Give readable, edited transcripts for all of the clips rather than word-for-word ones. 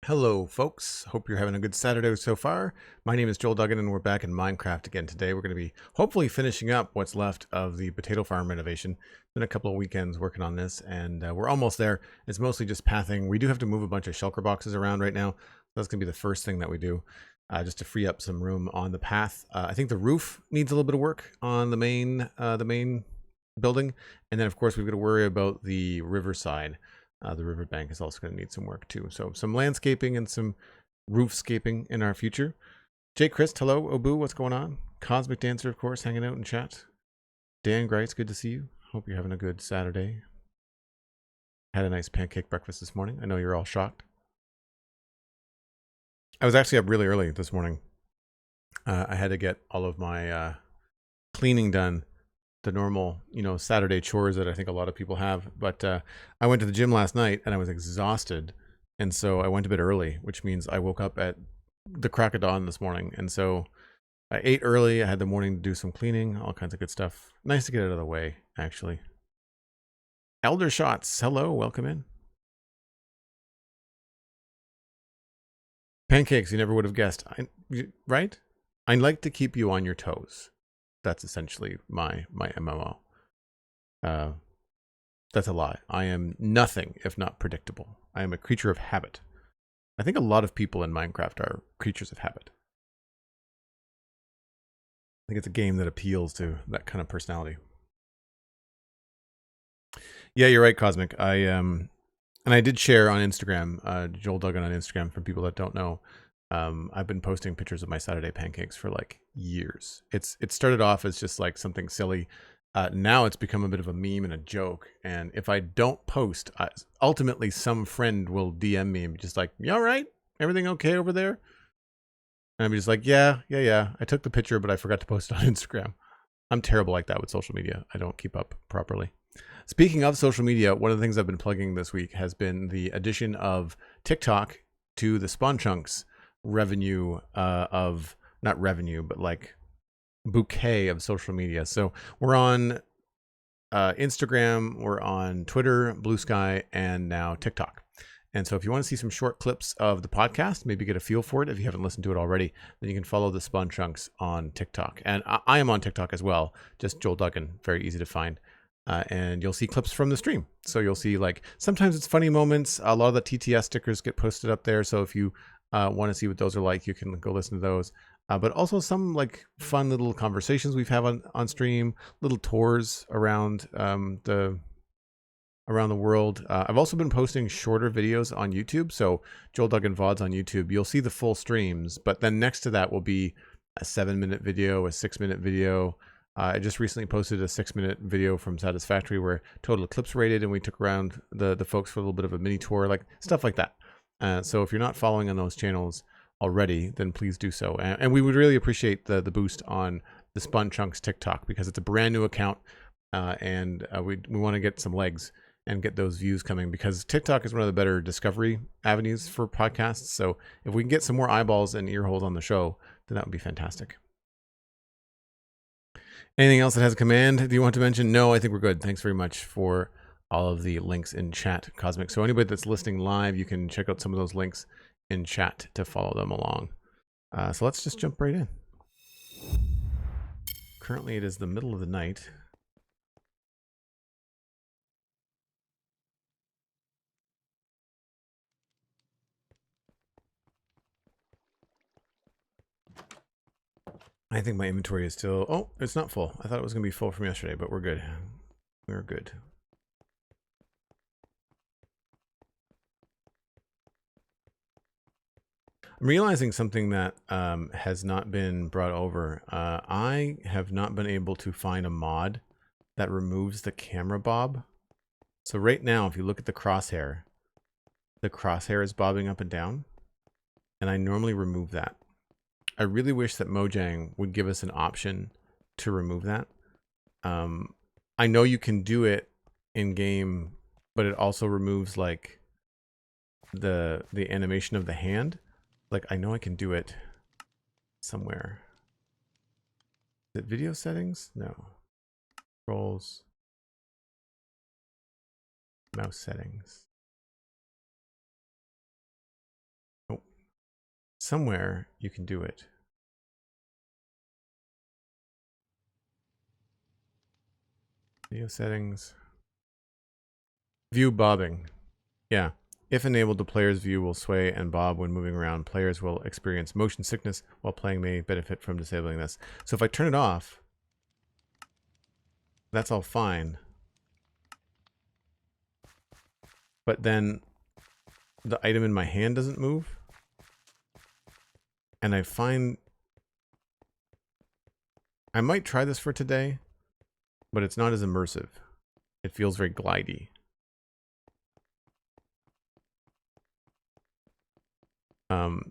Hello folks, hope you're having a good Saturday so far. My name is Joel Duggan and we're back in Minecraft again today. We're going to be hopefully finishing up what's left of the potato farm renovation. Been a couple of weekends working on this and we're almost there. It's mostly just pathing. We do have to move a bunch of shulker boxes around right now. That's going to be the first thing that we do just to free up some room on the path. I think the roof needs a little bit of work on the main building. And then of course we've got to worry about the riverside. The riverbank is also going to need some work too. So some landscaping and some roofscaping in our future. Jay Chris, hello. Obu, what's going on? Cosmic Dancer, of course, hanging out in chat. Dan Grice, good to see you. Hope you're having a good Saturday. Had a nice pancake breakfast this morning. I know you're all shocked. I was actually up really early this morning. I had to get all of my cleaning done. The normal, Saturday chores that I think a lot of people have. But I went to the gym last night and I was exhausted. And so I went to bed early, which means I woke up at the crack of dawn this morning. And so I ate early. I had the morning to do some cleaning, all kinds of good stuff. Nice to get it out of the way, actually. Elder Shots, hello, welcome in. Pancakes, you never would have guessed, right? I like to keep you on your toes. That's essentially my MMO. That's a lie. I am nothing if not predictable. I am a creature of habit. I think a lot of people in Minecraft are creatures of habit. I think it's a game that appeals to that kind of personality. Yeah, you're right, Cosmic. And I did share on Instagram, Joel Duggan on Instagram, for people that don't know. I've been posting pictures of my Saturday pancakes for like years. It started off as just like something silly. Now it's become a bit of a meme and a joke. And if I don't post, ultimately some friend will DM me and be just like, "You all right? Everything okay over there?" And I'll be just like, yeah. I took the picture, but I forgot to post it on Instagram. I'm terrible like that with social media. I don't keep up properly. Speaking of social media, one of the things I've been plugging this week has been the addition of TikTok to the Spawn Chunks revenue of, not revenue, but like bouquet of social media. So we're on Instagram, we're on Twitter, Blue Sky, and now TikTok. And so if you want to see some short clips of the podcast, maybe get a feel for it if you haven't listened to it already, then you can follow the Spawn Chunks on TikTok. And I am on TikTok as well, just Joel Duggan, very easy to find. And you'll see clips from the stream. So you'll see, like, sometimes it's funny moments. A lot of the TTS stickers get posted up there. So if you want to see what those are like, you can go listen to those. But also some like fun little conversations we've had on stream, little tours around the world. I've also been posting shorter videos on YouTube. So Joel Duggan VODs on YouTube, you'll see the full streams, but then next to that will be a 7-minute video, a 6-minute video. I just recently posted a 6-minute video from Satisfactory where Total Eclipse rated, and we took around the folks for a little bit of a mini tour, like stuff like that. So if you're not following on those channels already, then please do so. And we would really appreciate the boost on the Spawn Chunks TikTok, because it's a brand new account, and we want to get some legs and get those views coming, because TikTok is one of the better discovery avenues for podcasts. So if we can get some more eyeballs and ear holes on the show, then that would be fantastic. Anything else that has a command do you want to mention? No, I think we're good. Thanks very much for all of the links in chat, Cosmic. So anybody that's listening live, you can check out some of those links in chat to follow them along. So let's just jump right in. Currently it is the middle of the night. I think my inventory is still, oh, it's not full. I thought it was going to be full from yesterday, but we're good. We're good. I'm realizing something that has not been brought over. I have not been able to find a mod that removes the camera bob. So right now, if you look at the crosshair is bobbing up and down, and I normally remove that. I really wish that Mojang would give us an option to remove that. I know you can do it in game, but it also removes like the animation of the hand. Like, I know I can do it somewhere. Is it video settings? No. Controls. Mouse settings. somewhere you can do it. Video settings. View bobbing. Yeah. If enabled, the player's view will sway and bob when moving around. Players will experience motion sickness while playing may benefit from disabling this. So if I turn it off, that's all fine. But then the item in my hand doesn't move. And I find I might try this for today, but it's not as immersive. It feels very glidey.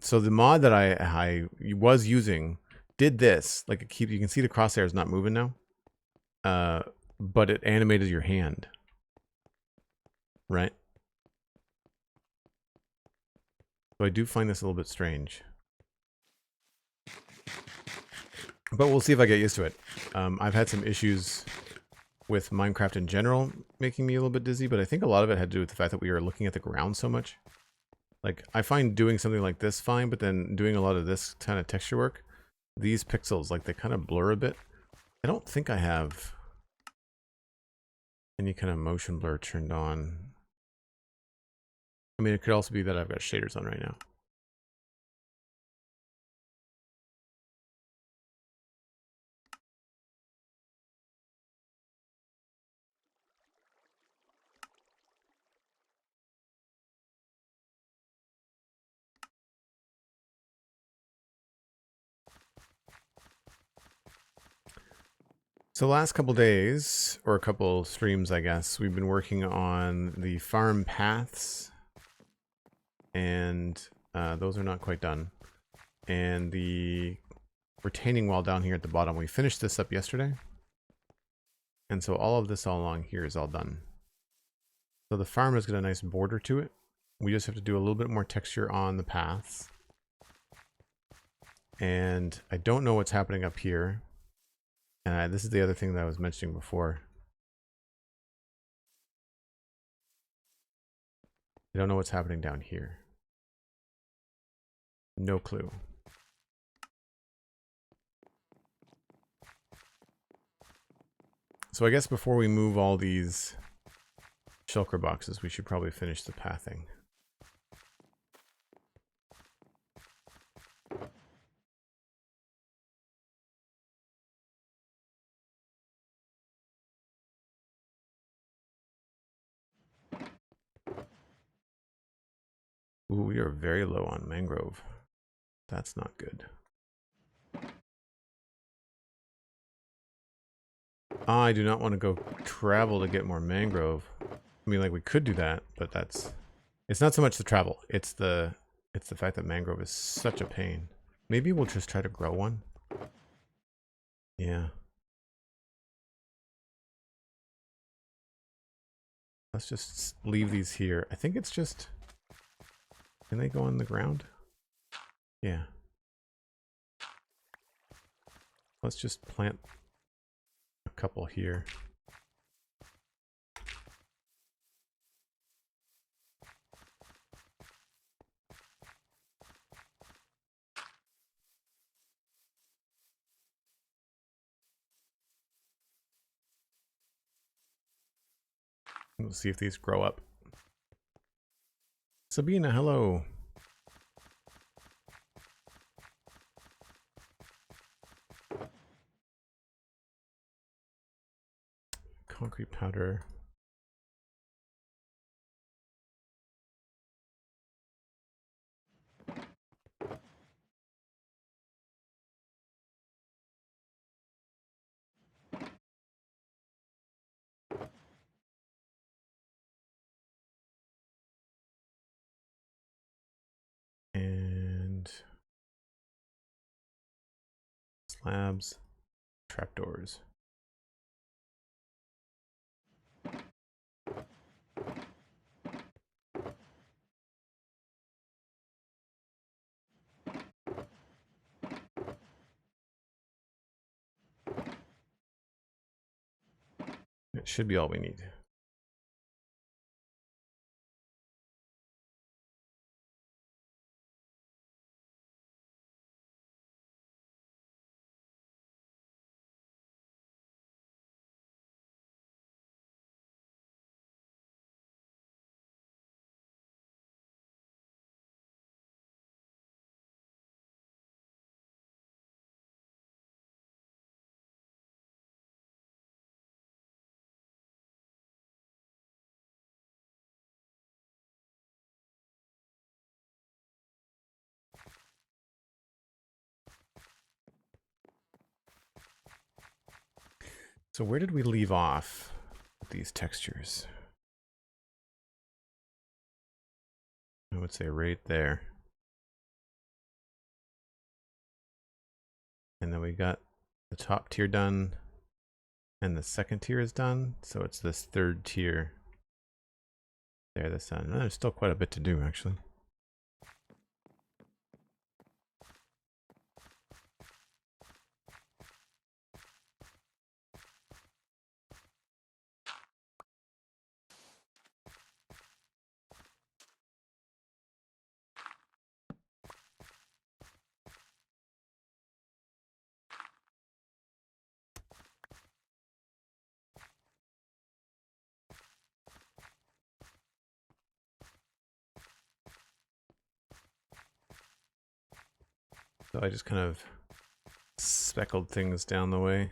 So the mod that I was using did this. Like it you can see the crosshairs not moving now. But it animated your hand. Right? So I do find this a little bit strange. But we'll see if I get used to it. I've had some issues with Minecraft in general making me a little bit dizzy, but I think a lot of it had to do with the fact that we were looking at the ground so much. Like, I find doing something like this fine, but then doing a lot of this kind of texture work, these pixels, like, they kind of blur a bit. I don't think I have any kind of motion blur turned on. I mean, it could also be that I've got shaders on right now. So last couple days, or a couple streams, I guess, we've been working on the farm paths, and those are not quite done. And the retaining wall down here at the bottom, we finished this up yesterday. And so all of this all along here is all done. So the farm has got a nice border to it. We just have to do a little bit more texture on the paths. And I don't know what's happening up here. And this is the other thing that I was mentioning before. I don't know what's happening down here. No clue. So I guess before we move all these shulker boxes, we should probably finish the pathing. Ooh, we are very low on mangrove. That's not good. I do not want to go travel to get more mangrove. I mean, like, we could do that, but it's not so much the travel. It's the fact that mangrove is such a pain. Maybe we'll just try to grow one. Yeah. Let's just leave these here. I think it's just... Can they go on the ground? Yeah. Let's just plant a couple here. We'll see if these grow up. Sabina, hello. Concrete powder. And slabs, trapdoors. It should be all we need. So where did we leave off with these textures? I would say right there. And then we got the top tier done and the second tier is done. So it's this third tier there that's done. There's still quite a bit to do actually. So I just kind of speckled things down the way.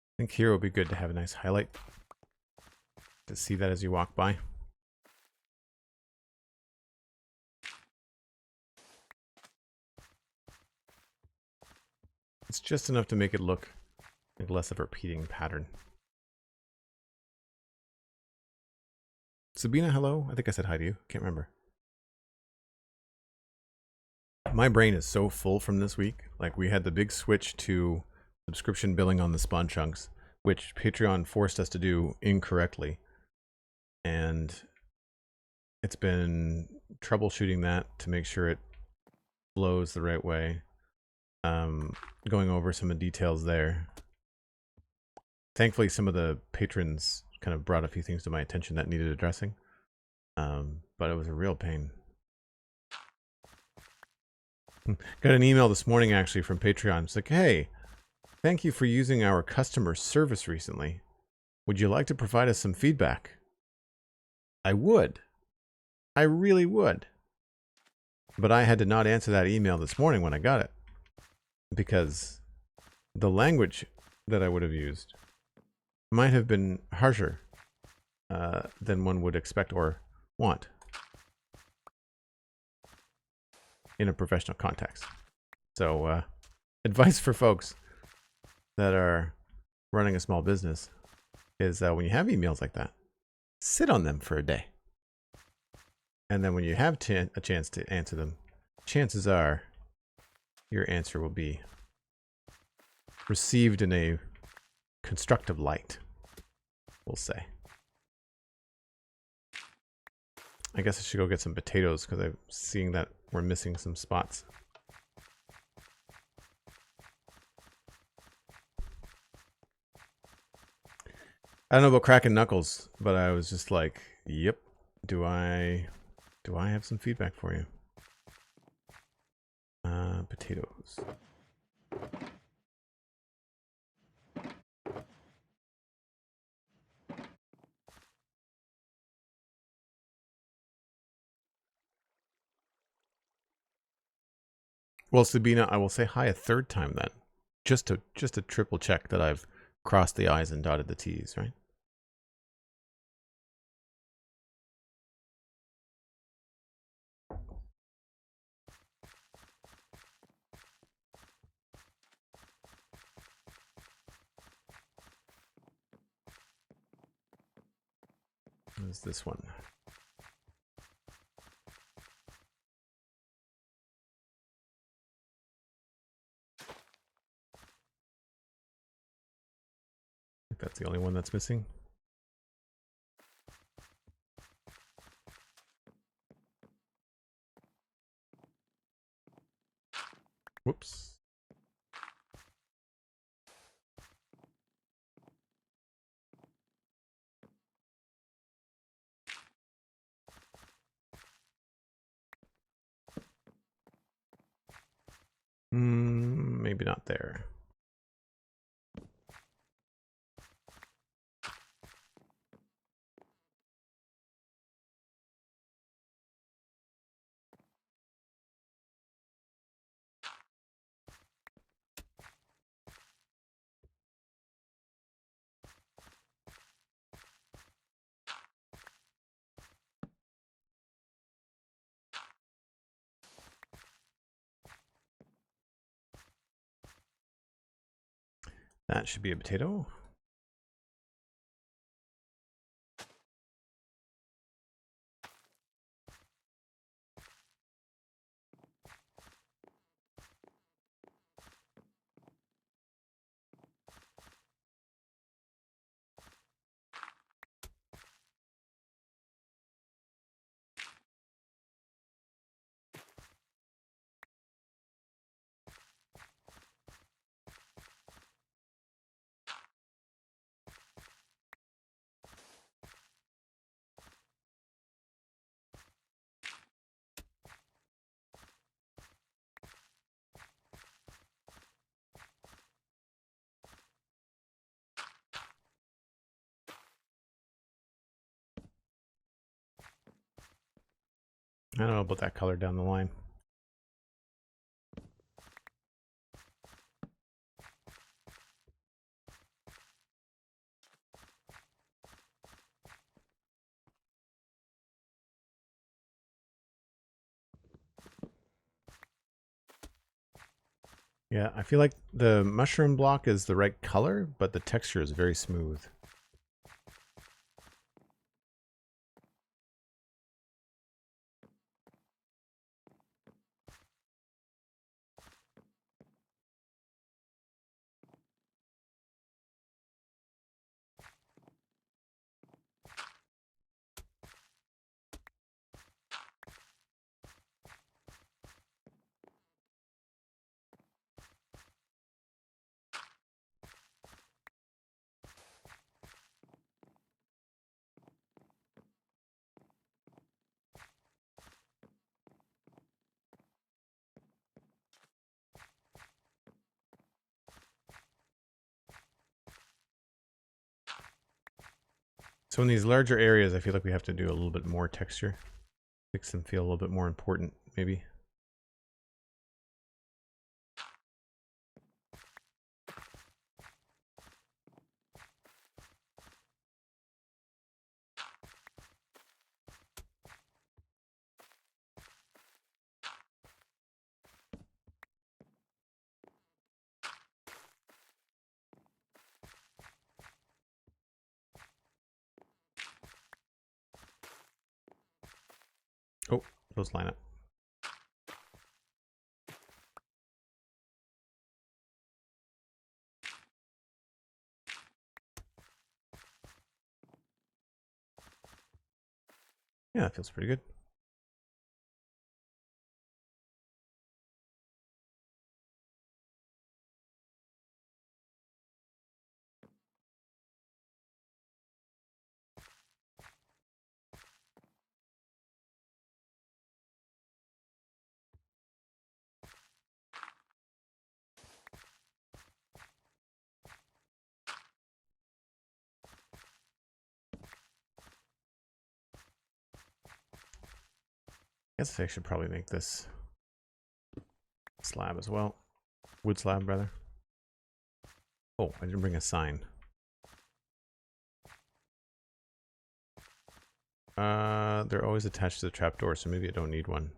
I think here would be good to have a nice highlight to see that as you walk by. It's just enough to make it look like less of a repeating pattern. Sabina, hello? I think I said hi to you. Can't remember. My brain is so full from this week. Like, we had the big switch to subscription billing on the spawn chunks, which Patreon forced us to do incorrectly. And it's been troubleshooting that to make sure it flows the right way. Going over some of the details there. Thankfully, some of the patrons kind of brought a few things to my attention that needed addressing. But it was a real pain. Got an email this morning actually from Patreon. It's like, hey, thank you for using our customer service recently. Would you like to provide us some feedback? I would. I really would. But I had to not answer that email this morning when I got it. Because the language that I would have used might have been harsher than one would expect or want in a professional context. So advice for folks that are running a small business is when you have emails like that, sit on them for a day. And then when you have a chance to answer them, chances are your answer will be received in a constructive light, we'll say. I guess I should go get some potatoes because I'm seeing that we're missing some spots. I don't know about cracking knuckles, but I was just like, yep, do I have some feedback for you? Potatoes. Well, Sabina, I will say hi a third time then, just to triple check that I've crossed the I's and dotted the T's, right? What is this one? I think that's the only one that's missing. Whoops. Maybe not there. That should be a potato. I don't know about that color down the line. Yeah, I feel like the mushroom block is the right color, but the texture is very smooth. So in these larger areas, I feel like we have to do a little bit more texture. Makes them feel a little bit more important, maybe. Oh, those line up. Yeah, that feels pretty good. I guess I should probably make this slab as well. Wood slab, rather. Oh, I didn't bring a sign. They're always attached to the trapdoor, so maybe I don't need one.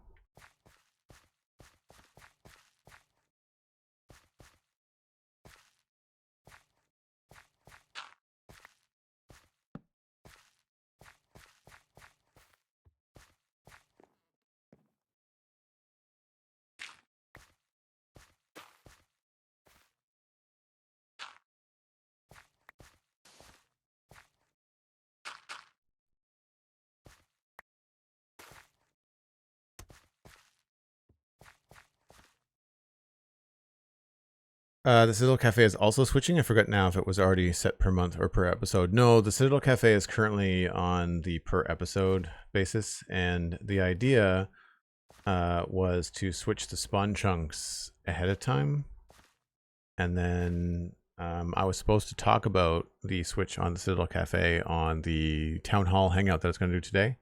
The Citadel Cafe is also switching. I forgot now if it was already set per month or per episode. No, the Citadel Cafe is currently on the per episode basis, and the idea was to switch the spawn chunks ahead of time, and then I was supposed to talk about the switch on the Citadel Cafe on the Town Hall hangout that I was going to do today.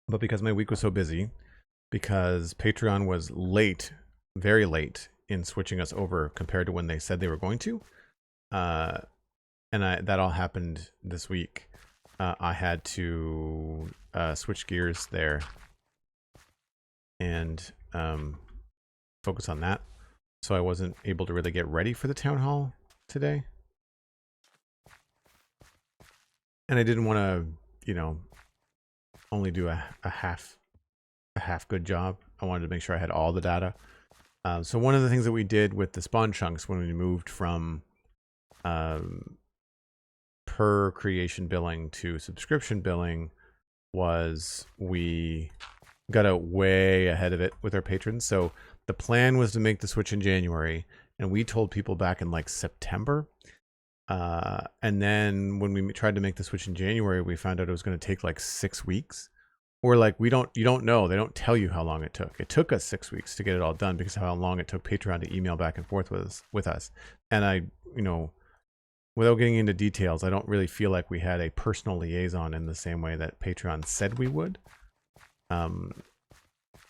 But because my week was so busy, because Patreon was late, very late, in switching us over compared to when they said they were going to, and that all happened this week. I had to switch gears there and focus on that. So I wasn't able to really get ready for the town hall today. And I didn't want to, you know, only do a half good job. I wanted to make sure I had all the data. So one of the things that we did with the spawn chunks when we moved from per creation billing to subscription billing was we got out way ahead of it with our patrons. So the plan was to make the switch in January, and we told people back in like September. And then when we tried to make the switch in January, we found out it was going to take like 6 weeks. Or like you don't know. They don't tell you how long it took. It took us 6 weeks to get it all done because of how long it took Patreon to email back and forth with us. And I, you know, without getting into details, I don't really feel like we had a personal liaison in the same way that Patreon said we would.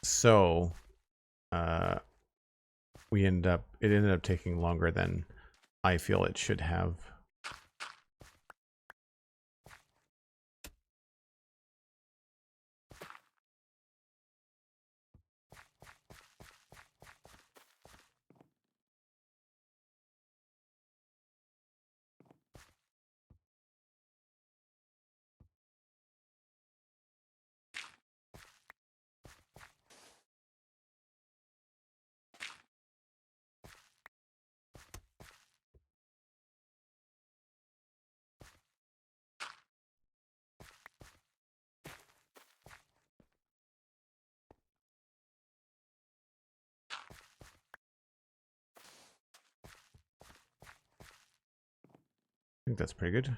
So it ended up taking longer than I feel it should have. I think that's pretty good.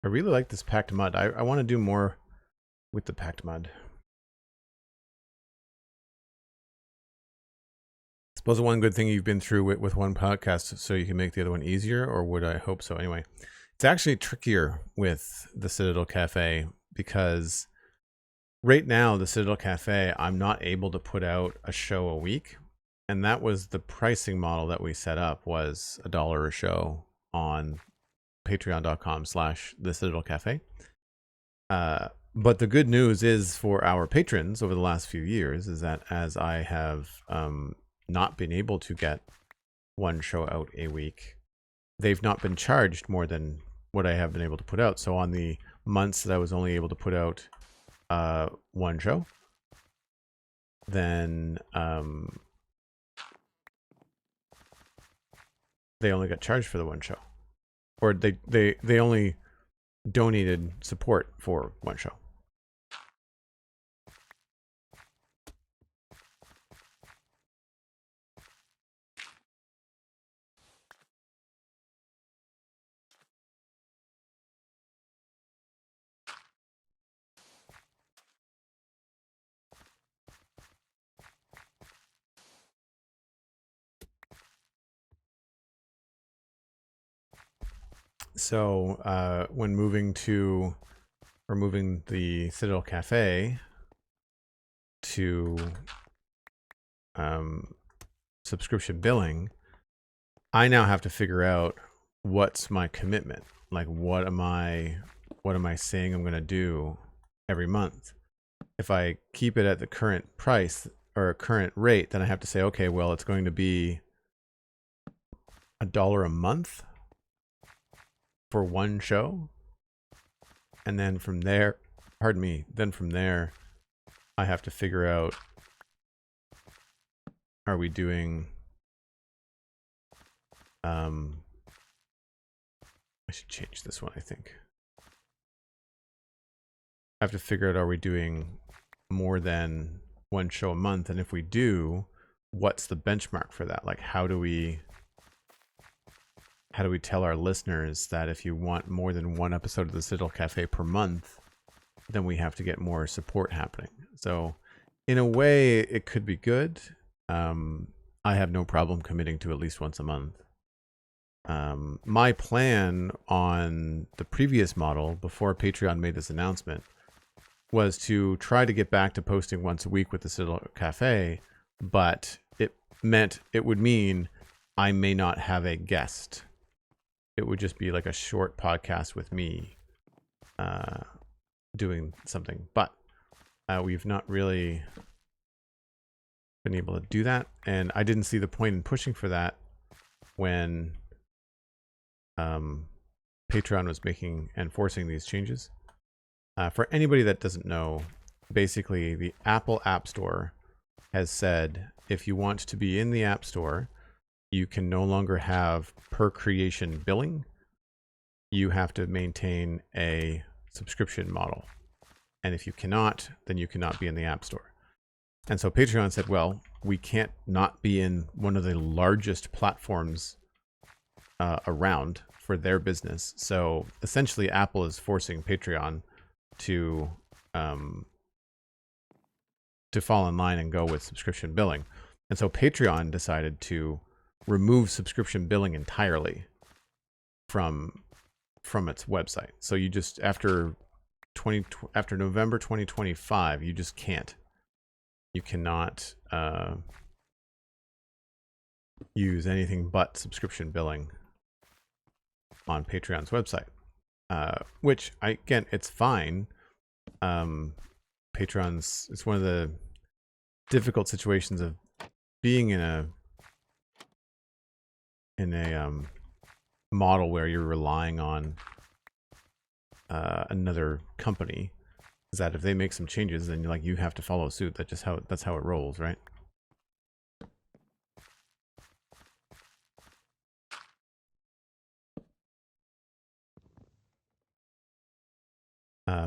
I really like this packed mud. I want to do more with the packed mud. I suppose one good thing you've been through with one podcast so you can make the other one easier, or would I hope so? Anyway, it's actually trickier with the Citadel Cafe because right now, the Citadel Cafe, I'm not able to put out a show a week. And that was the pricing model that we set up, was $1 a show on patreon.com/the Citadel Cafe. But the good news is for our patrons over the last few years is that as I have not been able to get one show out a week, they've not been charged more than what I have been able to put out. So on the months that I was only able to put out one show, then they only got charged for the one show, or they only donated support for one show. So when moving the Citadel Cafe to subscription billing, I now have to figure out what's my commitment. Like, what am I saying I'm going to do every month? If I keep it at the current price or current rate, then I have to say, okay, well, it's going to be $1 a month for one show. And then from there, then from there, I have to figure out, are we doing, I should change this one, I think. I have to figure out, are we doing more than one show a month? And if we do, what's the benchmark for that? Like, how do we tell our listeners that if you want more than one episode of the Citadel Cafe per month, then we have to get more support happening? So in a way, it could be good. I have no problem committing to at least once a month. My plan on the previous model, before Patreon made this announcement, was to try to get back to posting once a week with the Citadel Cafe, but it would mean I may not have a guest. It would just be like a short podcast with me. doing something, but we've not really been able to do that, and I didn't see the point in pushing for that when Patreon was making and forcing these changes. For anybody that doesn't know, basically the Apple App Store has said if you want to be in the App Store, you can no longer have per creation billing. You have to maintain a subscription model. And if you cannot, then you cannot be in the App Store. And so Patreon said, well, we can't not be in one of the largest platforms around for their business. So essentially Apple is forcing Patreon to fall in line and go with subscription billing. And so Patreon decided to remove subscription billing entirely from its website. So you just after November 2025, you just can't. You cannot use anything but subscription billing on Patreon's website. Which again, it's fine. Patreon's, it's one of the difficult situations of being in a model where you're relying on another company, is that if they make some changes, then you have to follow suit. That's how it rolls, right?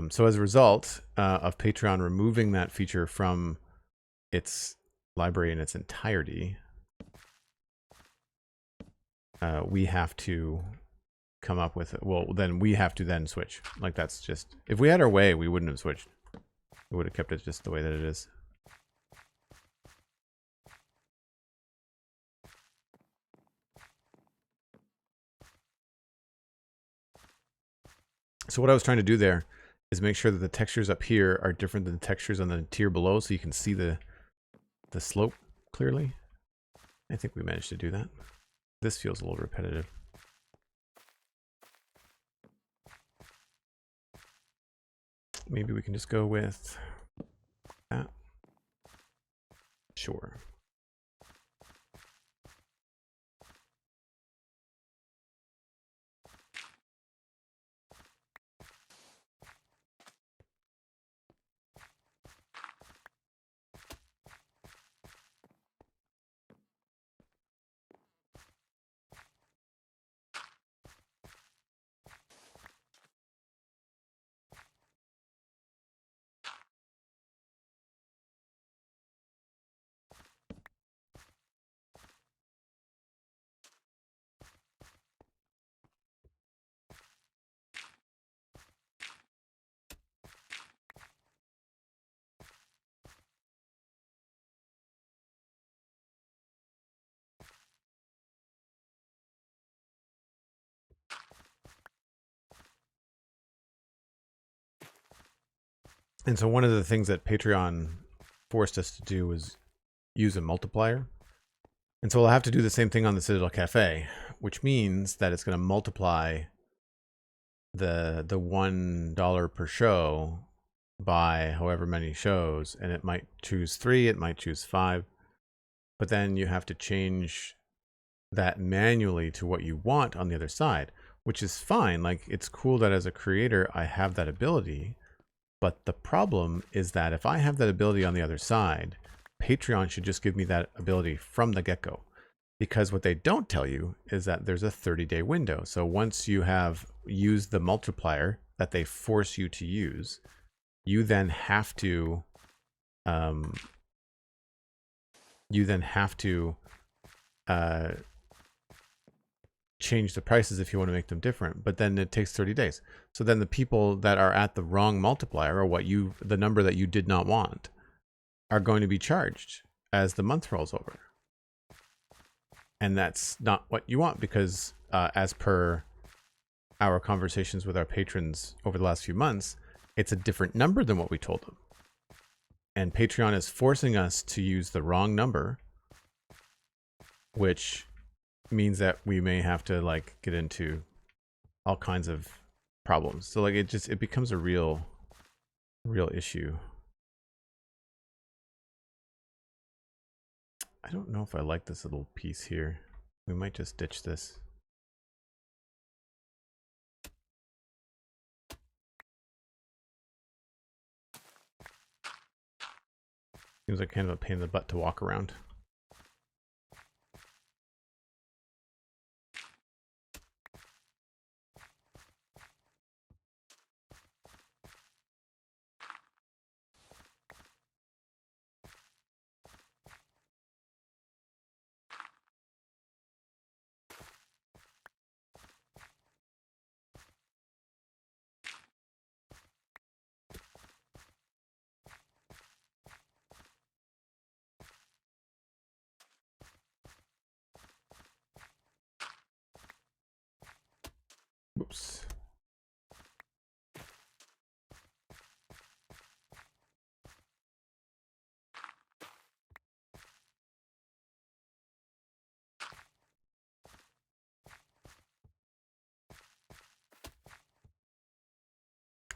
So as a result of Patreon removing that feature from its library in its entirety, we have to come up with it. Well, then we have to then switch. Like, that's just, if we had our way, we wouldn't have switched. We would have kept it just the way that it is. So what I was trying to do there is make sure that the textures up here are different than the textures on the tier below, so you can see the slope clearly. I think we managed to do that. This feels a little repetitive. Maybe we can just go with that. Sure. And so one of the things that Patreon forced us to do was use a multiplier. And so we'll have to do the same thing on the Citadel Cafe, which means that it's going to multiply the $1 per show by however many shows, and it might choose 3, it might choose 5, but then you have to change that manually to what you want on the other side, which is fine. Like, it's cool that as a creator I have that ability, but the problem is that if I have that ability on the other side, Patreon should just give me that ability from the get-go. Because what they don't tell you is that there's a 30-day window. So once you have used the multiplier that they force you to use, you then have to change the prices if you want to make them different. But then it takes 30 days. So then the people that are at the wrong multiplier, or the number that you did not want, are going to be charged as the month rolls over. And that's not what you want, because as per our conversations with our patrons over the last few months, it's a different number than what we told them. And Patreon is forcing us to use the wrong number, which means that we may have to get into all kinds of problems. So like it becomes a real issue. I don't know if I like this little piece here. We might just ditch this. Seems like kind of a pain in the butt to walk around. Whoops.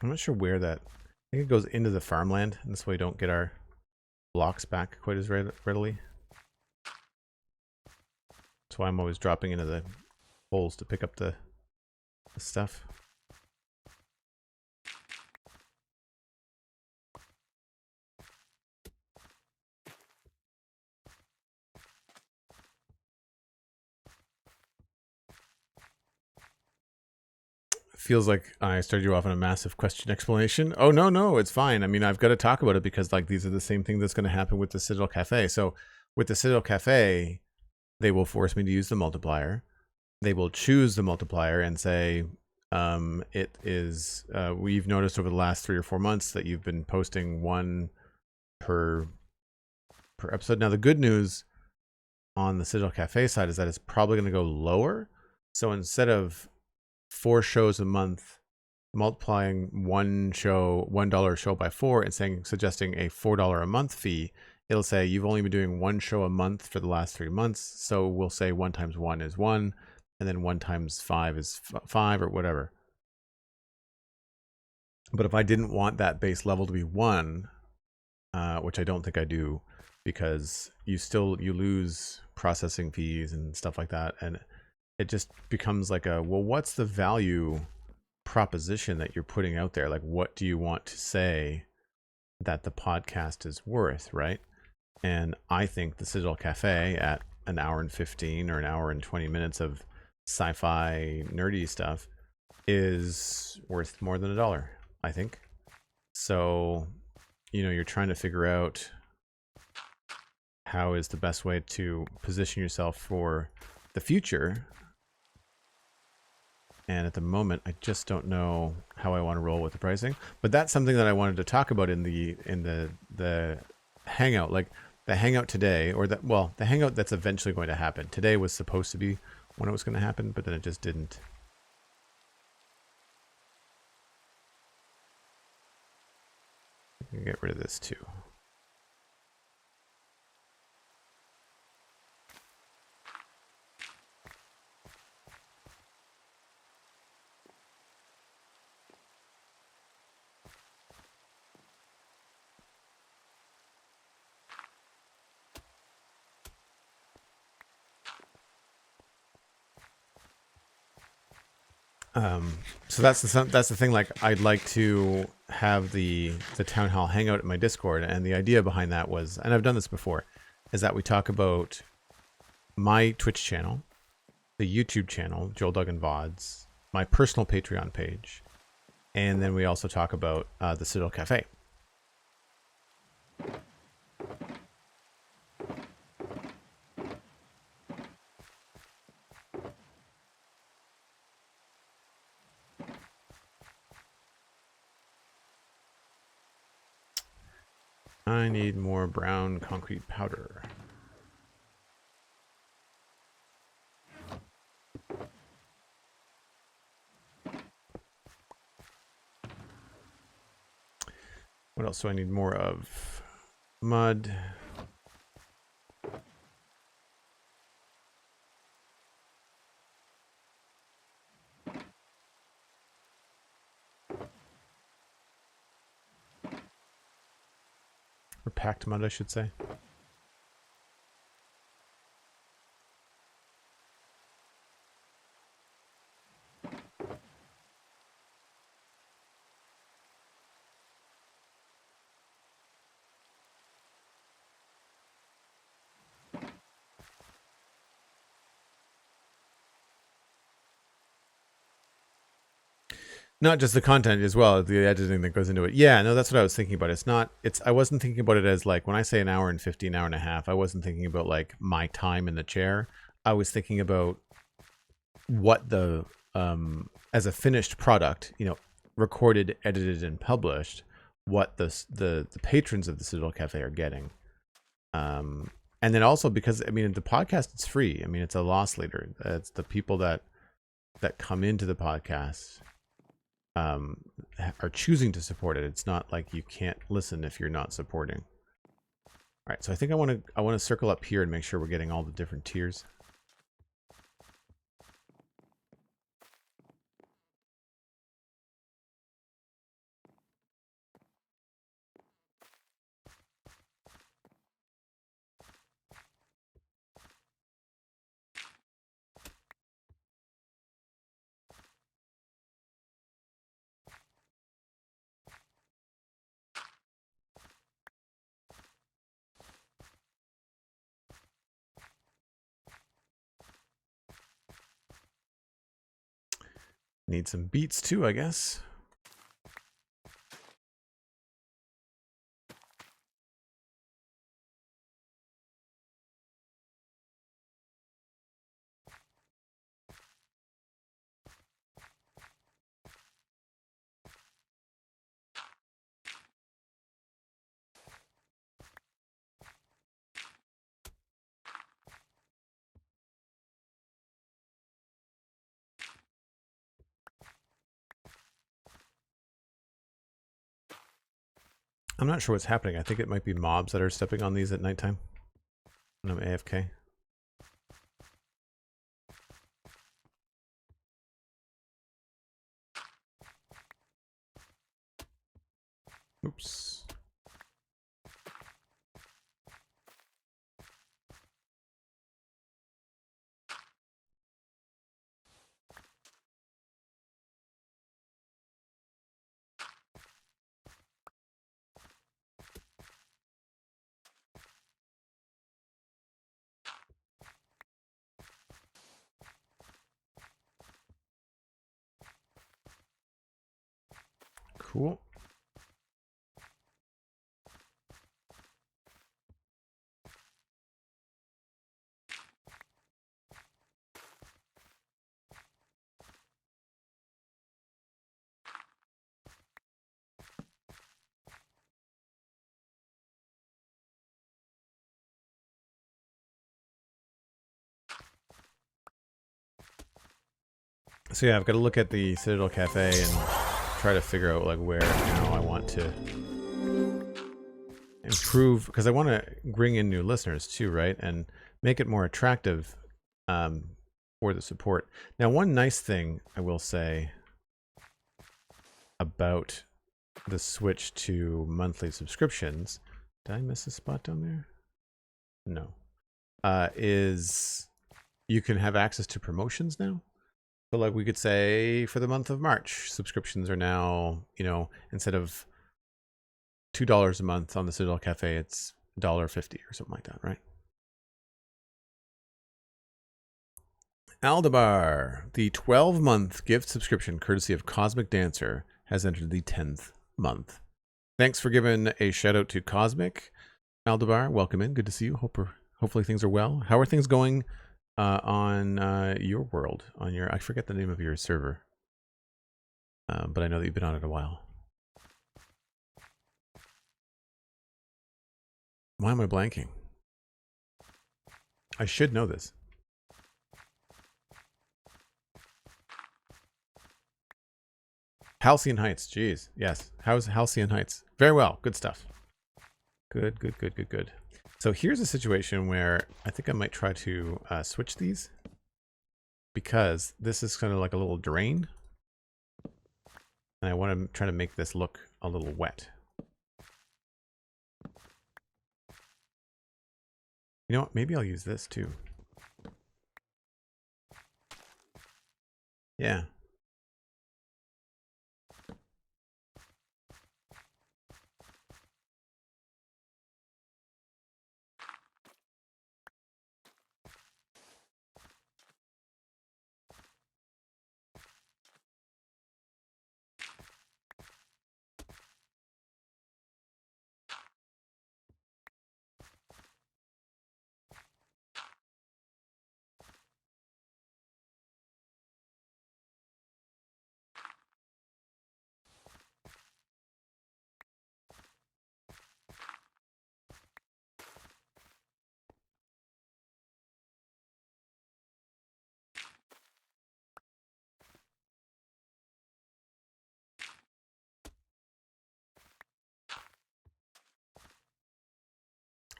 I'm not sure where that. I think it goes into the farmland, and this way we don't get our blocks back quite as readily. That's why I'm always dropping into the holes to pick up the stuff. Feels like I started you off on a massive question explanation. Oh, no, it's fine. I mean, I've got to talk about it because like these are the same thing that's going to happen with the Citadel Cafe. So with the Citadel Cafe, they will force me to use the multiplier. They will choose the multiplier and say, it is, we've noticed over the last 3 or 4 months that you've been posting 1 per episode. Now, the good news on the Citadel Cafe side is that it's probably going to go lower. So instead of 4 shows a month, multiplying $1 show by 4 and suggesting a $4 a month fee, it'll say you've only been doing 1 show a month for the last 3 months. So we'll say 1 times 1 is 1, and then 1 times 5 is 5 or whatever. But if I didn't want that base level to be 1, which I don't think I do, because you lose processing fees and stuff like that, and it just becomes like a, well, what's the value proposition that you're putting out there? Like, what do you want to say that the podcast is worth, right? And I think the Citadel Cafe at an hour and 15 or an hour and 20 minutes of sci-fi nerdy stuff is worth more than $1, I think. So, you know, you're trying to figure out how is the best way to position yourself for the future. And at the moment, I just don't know how I want to roll with the pricing. But that's something that I wanted to talk about in the hangout, like the hangout today, or the hangout that's eventually going to happen. Today was supposed to be when it was going to happen, but then it just didn't. I can get rid of this too. So that's the thing. Like, I'd like to have the town hall hangout in my Discord, and the idea behind that was, and I've done this before, is that we talk about my Twitch channel, the YouTube channel, Joel Duggan VODs, my personal Patreon page, and then we also talk about the Citadel Cafe. I need more brown concrete powder. What else do I need more of? Mud. Or packed mud, I should say. Not just the content as well, the editing that goes into it. Yeah, no, that's what I was thinking about. I wasn't thinking about it as like, when I say an hour and 50, an hour and a half, I wasn't thinking about like my time in the chair. I was thinking about what the, as a finished product, you know, recorded, edited, and published, what the patrons of the Citadel Cafe are getting. And then also because, I mean, the podcast, it's free. I mean, it's a loss leader. It's the people that come into the podcast are choosing to support it. It's not like you can't listen if you're not supporting. All right, so I think I want to circle up here and make sure we're getting all the different tiers. Need some beats too, I guess. I'm not sure what's happening. I think it might be mobs that are stepping on these at nighttime when I'm AFK. Oops. Cool. So yeah, I've got to look at the Citadel Cafe and try to figure out like where now I want to improve, because I want to bring in new listeners too, right? And make it more attractive for the support. Now, one nice thing I will say about the switch to monthly subscriptions, did I miss a spot down there? No. Is you can have access to promotions now. So like we could say for the month of March, subscriptions are now, you know, instead of $2 a month on the Citadel Cafe, it's $1.50 or something like that, right? Aldebar, the 12-month gift subscription courtesy of Cosmic Dancer has entered the 10th month. Thanks for giving a shout out to Cosmic. Aldebar, welcome in. Good to see you. Hopefully things are well. How are things going on your world? On your, I forget the name of your server, but I know that you've been on it a while. Why am I blanking? I should know this. Halcyon Heights, jeez. Yes. How's Halcyon Heights? Very well. Good stuff. Good, good, good, good, good. So here's a situation where I think I might try to switch these, because this is kind of like a little drain. And I want to try to make this look a little wet. You know what? Maybe I'll use this too. Yeah.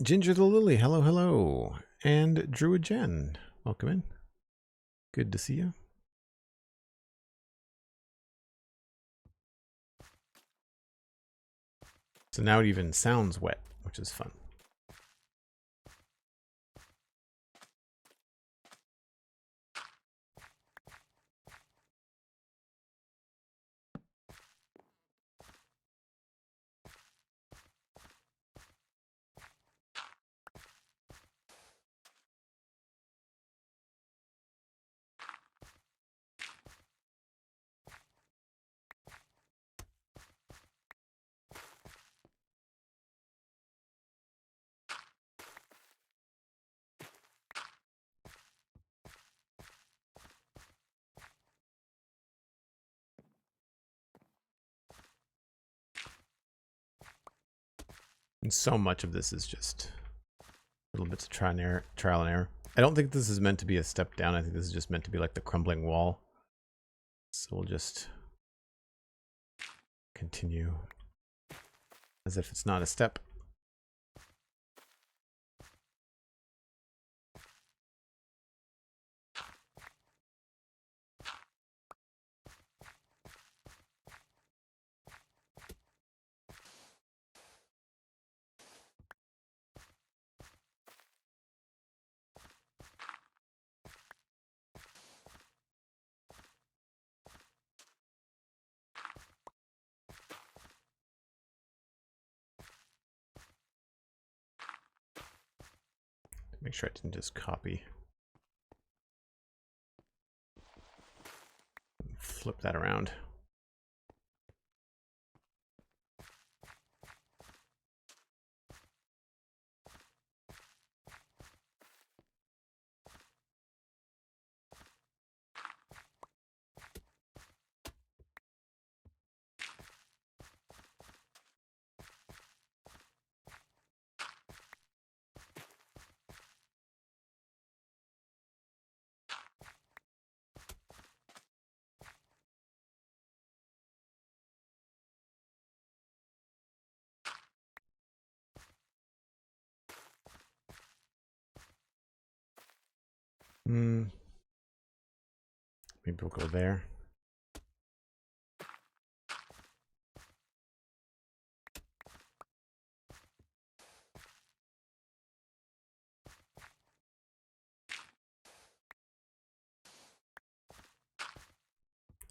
Ginger the Lily, hello, hello. And Druid Jen, welcome in. Good to see you. So now it even sounds wet, which is fun. And so much of this is just little bits of trial and error. I don't think this is meant to be a step down. I think this is just meant to be like the crumbling wall. So we'll just continue as if it's not a step. Make sure I didn't just copy. Flip that around. Maybe we'll go there.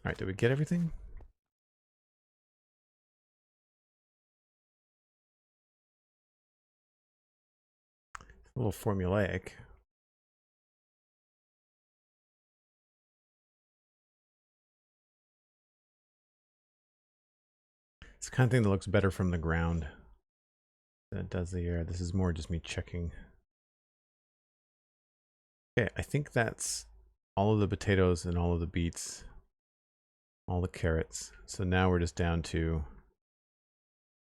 All right, did we get everything? A little formulaic. It's the kind of thing that looks better from the ground than it does the air. This is more just me checking. Okay, I think that's all of the potatoes and all of the beets, all the carrots. So now we're just down to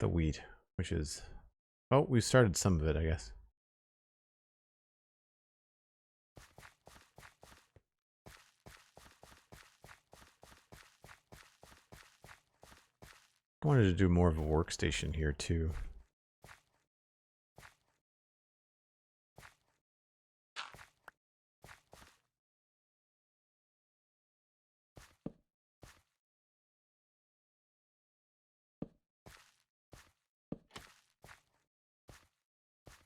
the wheat, which is, oh, we started some of it, I guess. I wanted to do more of a workstation here too.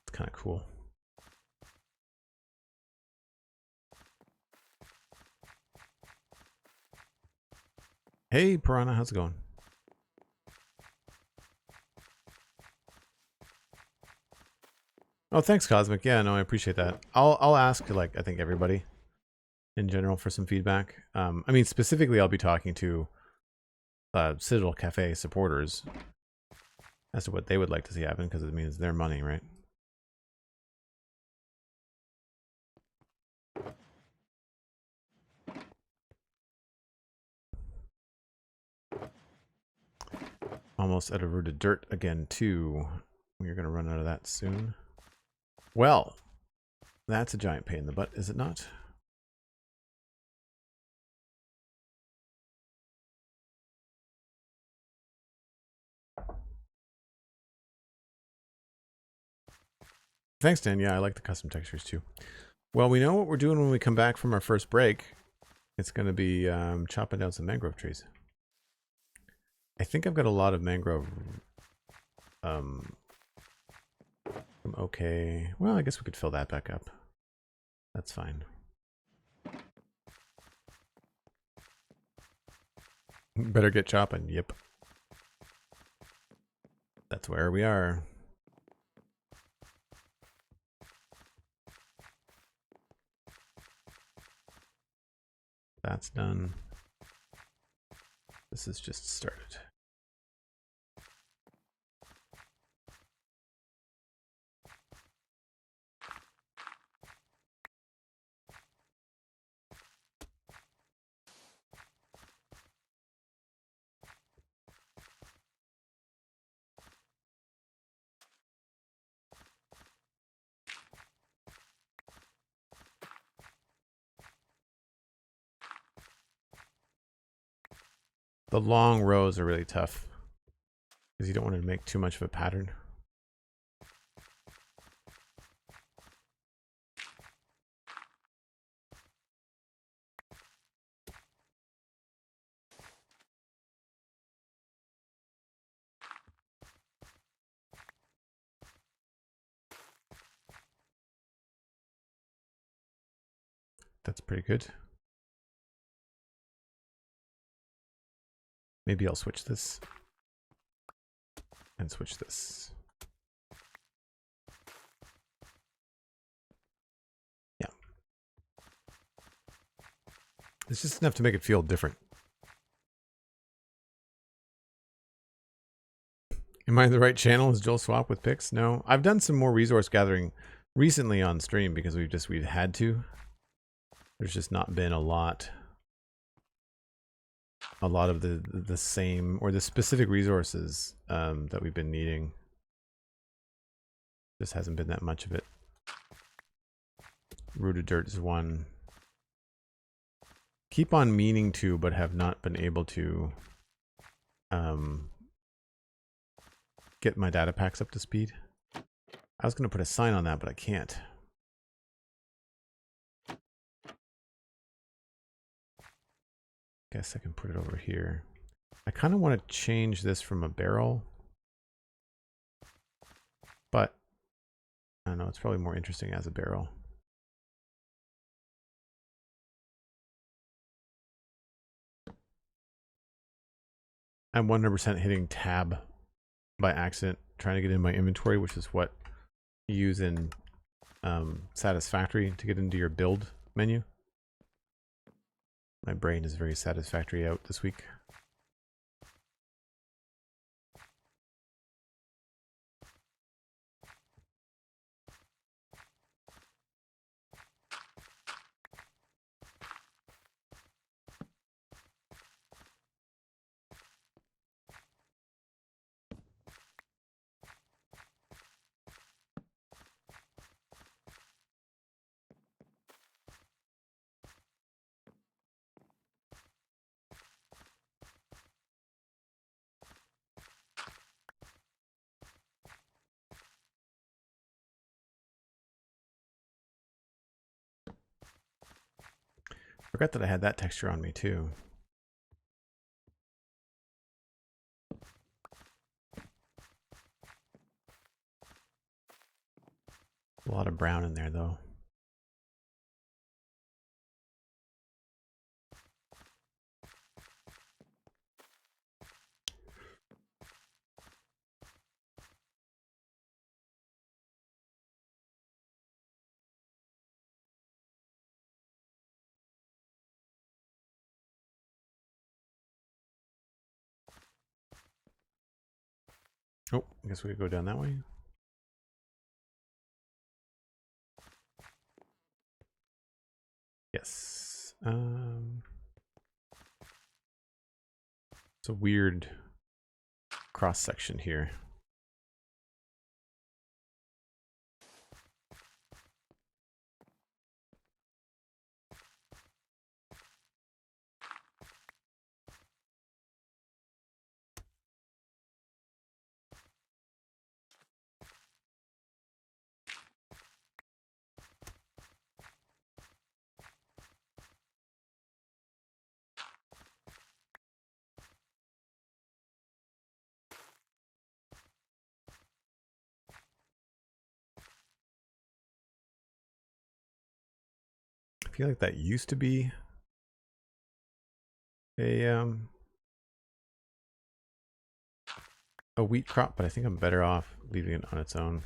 It's kind of cool. Hey, Piranha, how's it going? Oh, thanks, Cosmic. Yeah, no, I appreciate that. I'll ask, like, I think everybody in general for some feedback. I mean, specifically, I'll be talking to Citadel Cafe supporters as to what they would like to see happen, because it means their money, right? Almost out of rooted dirt again, too. We're going to run out of that soon. Well, that's a giant pain in the butt, is it not? Thanks, Dan. Yeah, I like the custom textures, too. Well, we know what we're doing when we come back from our first break. It's going to be chopping down some mangrove trees. I think I've got a lot of mangrove. Okay. Well, I guess we could fill that back up. That's fine. Better get chopping. Yep. That's where we are. That's done. This has just started. The long rows are really tough because you don't want to make too much of a pattern. That's pretty good. Maybe I'll switch this and switch this. Yeah. It's just enough to make it feel different. Am I in the right channel? Is Joel Swap with pics? No. I've done some more resource gathering recently on stream because we've had to. There's just not been a lot of the same or the specific resources that we've been needing. Just hasn't been that much of it. Rooted dirt is one. Keep on meaning to, but have not been able to get my data packs up to speed. I was going to put a sign on that, but I can't. Guess I can put it over here. I kind of want to change this from a barrel, but I don't know, it's probably more interesting as a barrel. I'm 100% hitting tab by accident, trying to get in my inventory, which is what you use in Satisfactory to get into your build menu. My brain is very Satisfactory out this week. Forgot that I had that texture on me too. A lot of brown in there though. Oh, I guess we could go down that way. Yes. It's a weird cross section here. I feel like that used to be a wheat crop, but I think I'm better off leaving it on its own.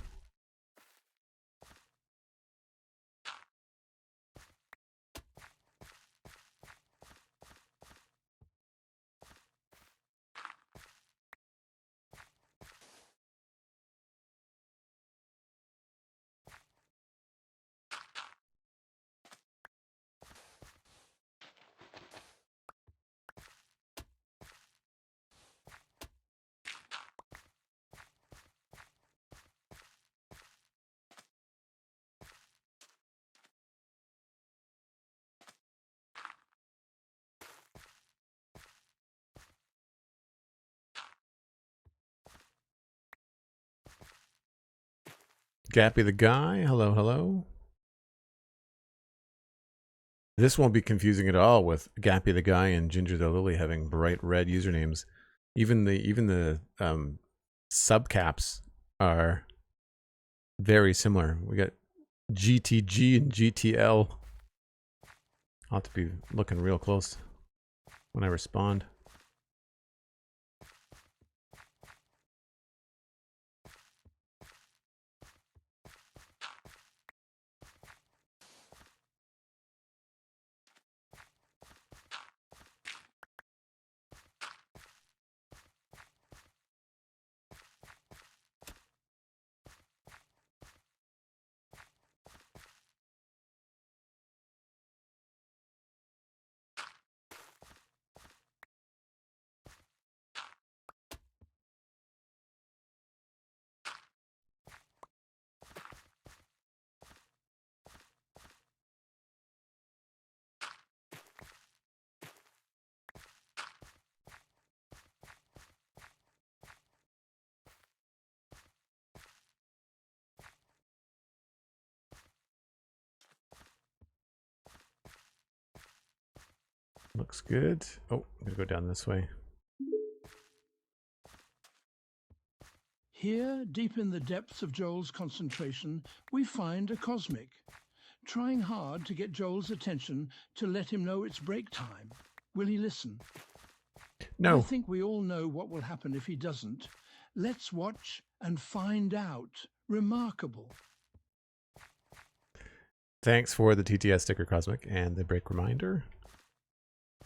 Gappy the guy, hello, hello. This won't be confusing at all with Gappy the guy and Ginger the Lily having bright red usernames. Even the subcaps are very similar. We got GTG and GTL. I'll have to be looking real close when I respond. Looks good. Oh, I'm gonna go down this way. Here, deep in the depths of Joel's concentration, we find a cosmic, trying hard to get Joel's attention to let him know it's break time. Will he listen? No. I think we all know what will happen if he doesn't. Let's watch and find out. Remarkable. Thanks for the TTS sticker, Cosmic, and the break reminder.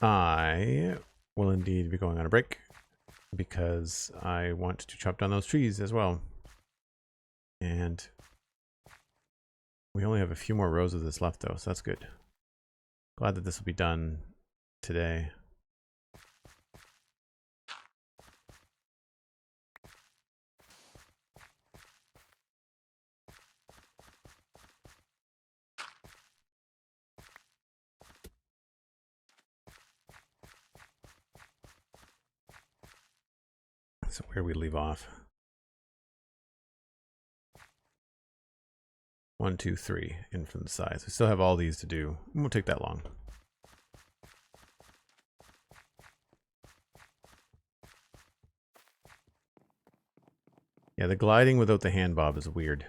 I will indeed be going on a break because I want to chop down those trees as well. And we only have a few more rows of this left though, so that's good. Glad that this will be done today. So where we leave off. 1, 2, 3 in from the sides. We still have all these to do. It won't take that long. Yeah, the gliding without the hand bob is weird.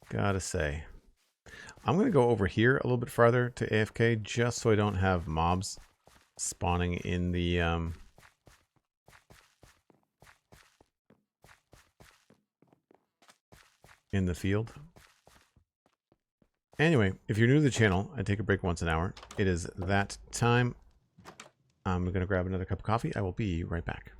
Gotta say. I'm gonna go over here a little bit farther to AFK just so I don't have mobs spawning in the field. Anyway, if you're new to the channel, I take a break once an hour. It is that time. I'm gonna grab another cup of coffee. I will be right back.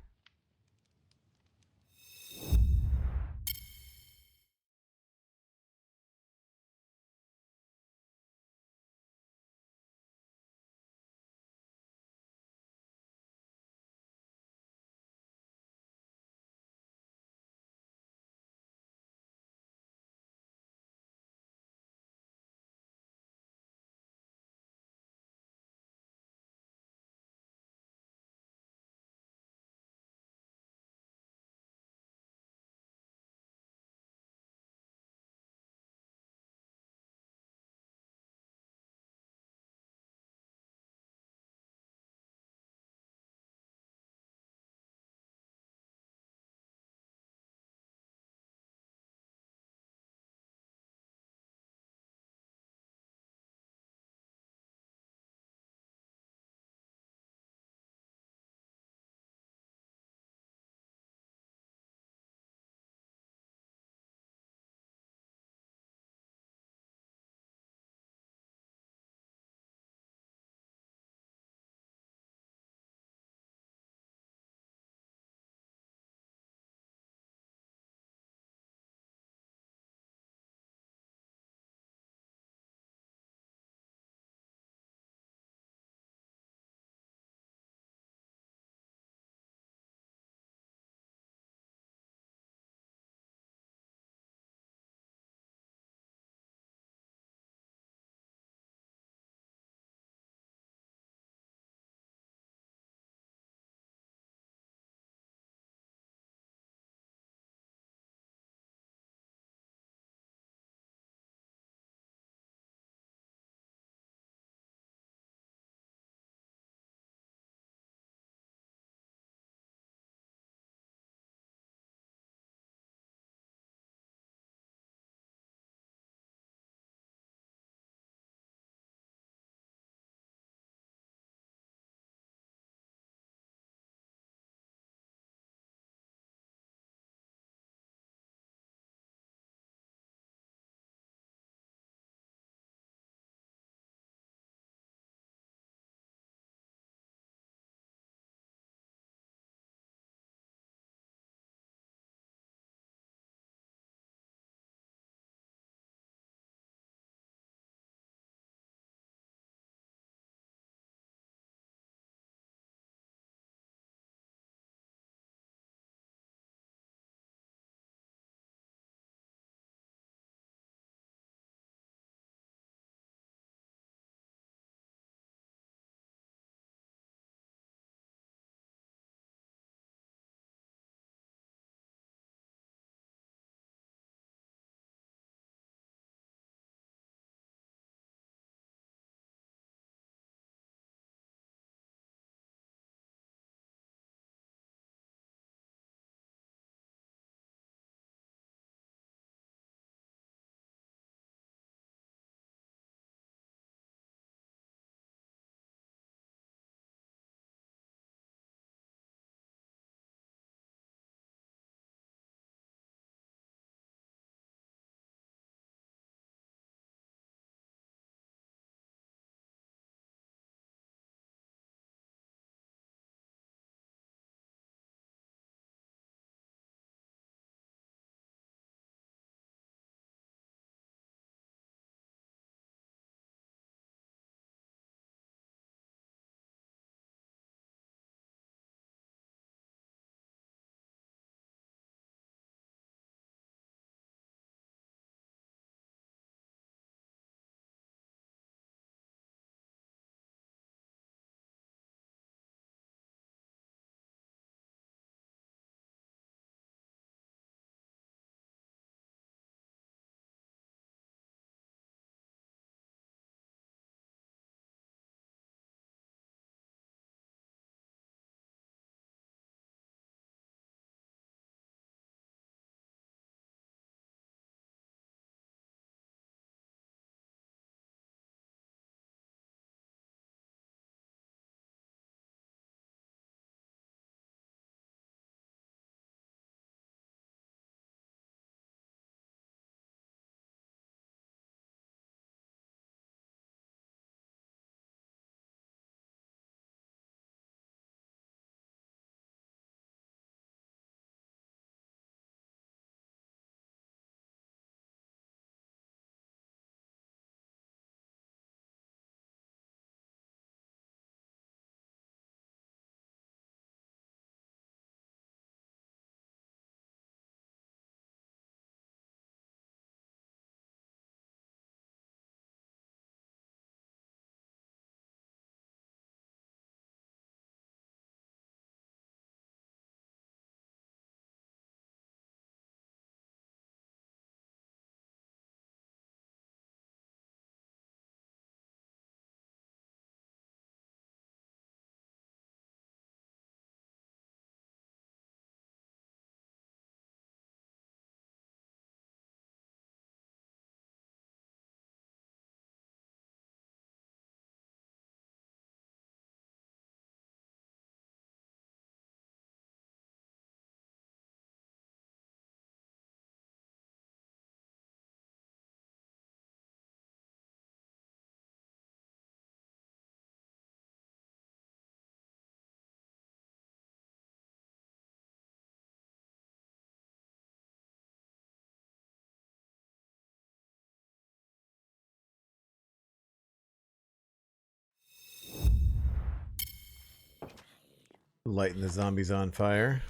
Lighting the zombies on fire.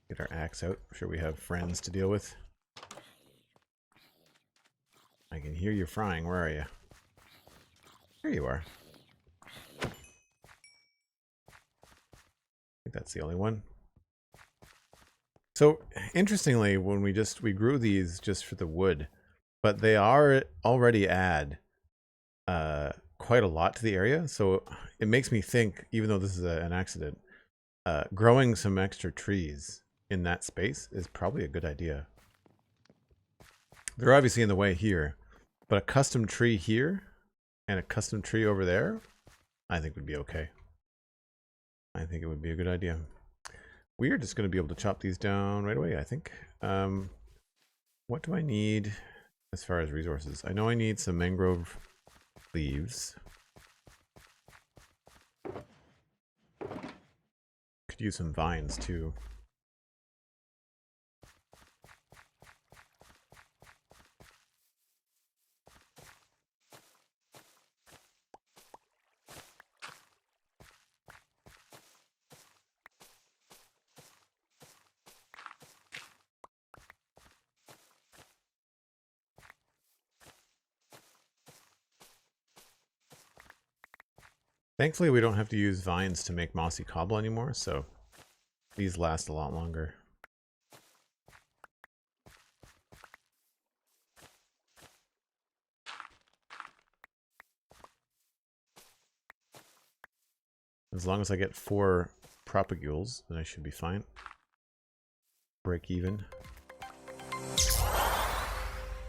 Get our axe out. I'm sure we have friends to deal with. I can hear you frying. Where are you? There you are. I think that's the only one. So, interestingly, when we grew these just for the wood, but they are already add quite a lot to the area. So it makes me think, even though this is an accident, growing some extra trees in that space is probably a good idea. They're obviously in the way here, but a custom tree here and a custom tree over there, I think would be okay. I think it would be a good idea. We are just going to be able to chop these down right away, I think. What do I need as far as resources? I know I need some mangrove leaves. Could use some vines too. Thankfully, we don't have to use vines to make mossy cobble anymore, so these last a lot longer. As long as I get 4 propagules, then I should be fine. Break even.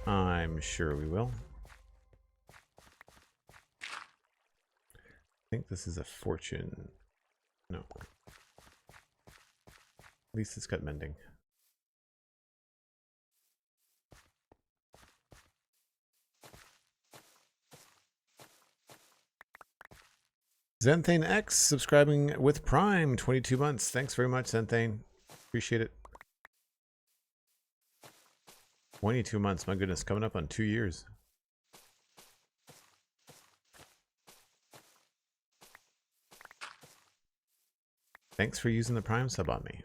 I'm sure we will. I think this is a fortune. No. At least it's got mending. Zenthane X subscribing with Prime, 22 months. Thanks very much, Zenthane. Appreciate it. 22 months, my goodness, coming up on 2 years. Thanks for using the Prime sub on me.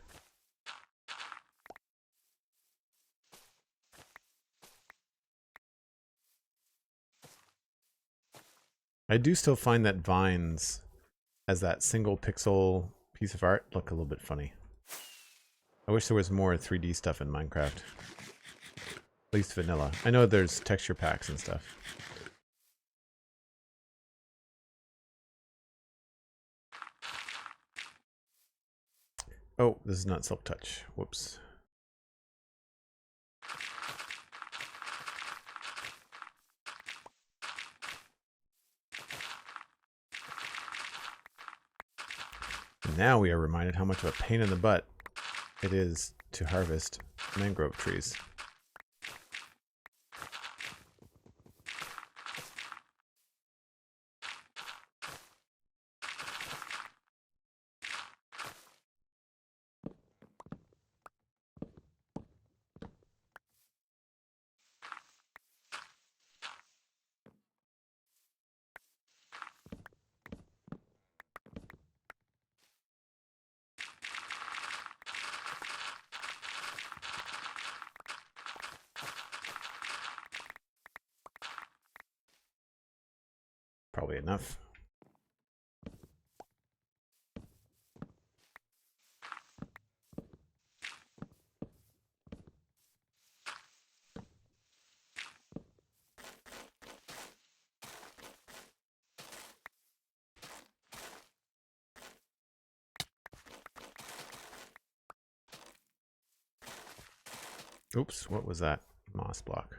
I do still find that vines, as that single pixel piece of art, look a little bit funny. I wish there was more 3D stuff in Minecraft. At least vanilla. I know there's texture packs and stuff. Oh, this is not silk touch. Whoops. And now we are reminded how much of a pain in the butt it is to harvest mangrove trees. Probably enough. Oops, what was that? Moss block.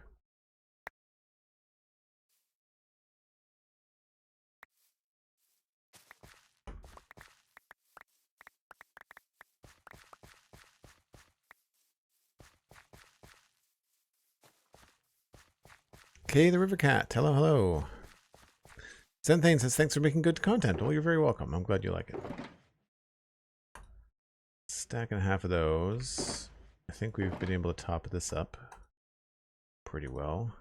Okay, the River Cat. Hello, hello. Zenthane says, thanks for making good content. Well, you're very welcome. I'm glad you like it. Stacking half of those. I think we've been able to top this up pretty well.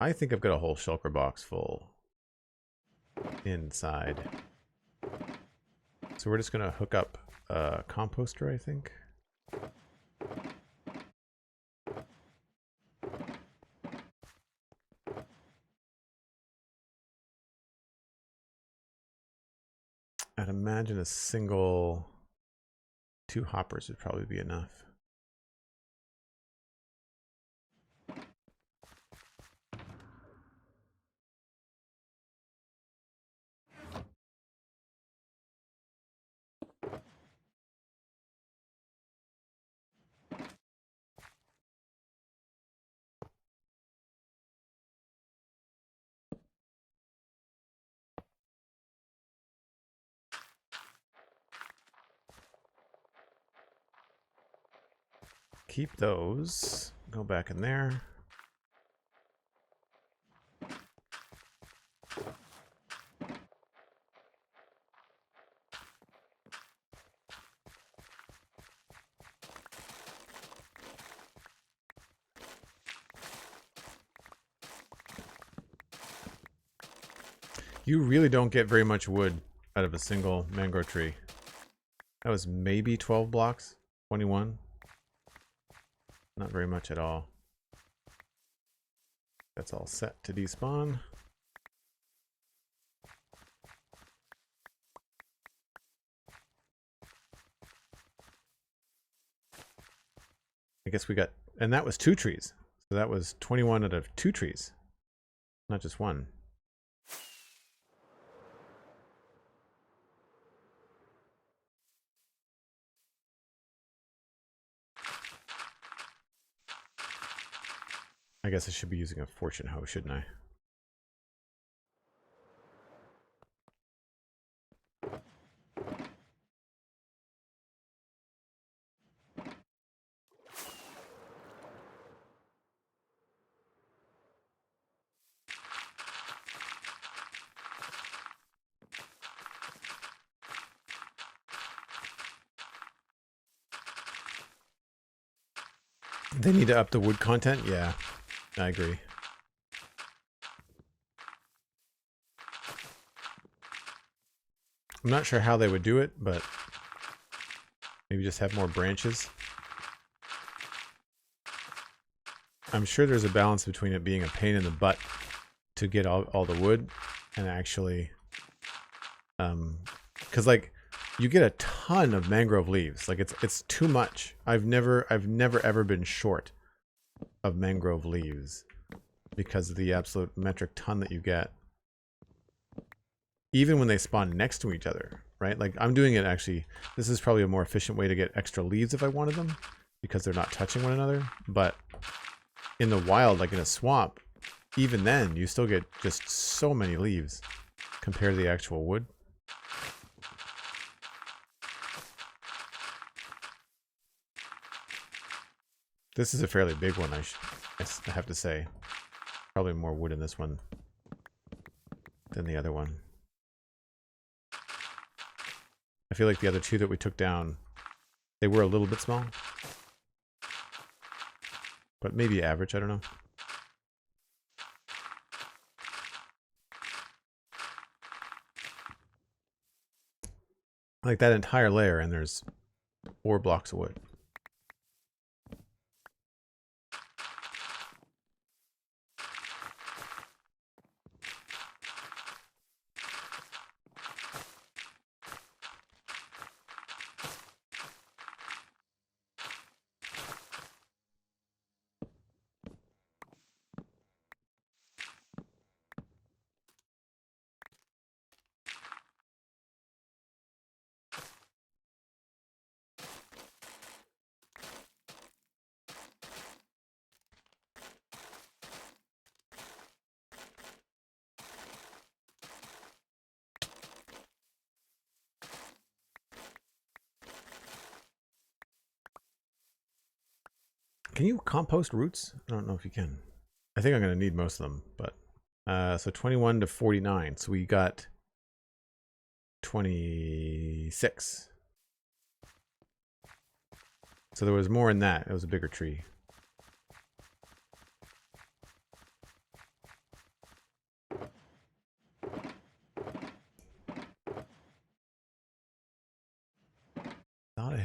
I think I've got a whole shulker box full inside. So So we're just going to hook up a composter, I think. I'd imagine a single 2 hoppers would probably be enough. Keep those. Go back in there. You really don't get very much wood out of a single mango tree. That was maybe 12 blocks, 21. Not very much at all. That's all set to despawn. I guess we got, and that was 2 trees. So that was 21 out of 2 trees, not just 1. I guess I should be using a fortune hoe, shouldn't I? They need to up the wood content? Yeah, I agree. I'm not sure how they would do it, but maybe just have more branches. I'm sure there's a balance between it being a pain in the butt to get all the wood and actually, because like you get a ton of mangrove leaves. Like it's too much. I've never ever been short of mangrove leaves because of the absolute metric ton that you get. Even when they spawn next to each other, right? Like I'm doing it actually, this is probably a more efficient way to get extra leaves if I wanted them because they're not touching one another. But in the wild, like in a swamp, even then you still get just so many leaves compared to the actual wood. This is a fairly big one, I have to say. Probably more wood in this one than the other one. I feel like the other 2 that we took down, they were a little bit small. But maybe average, I don't know. Like that entire layer and there's 4 blocks of wood. Can you compost roots? I don't know if you can. I think I'm going to need most of them, but so 21 to 49. So we got 26. So there was more in that. It was a bigger tree.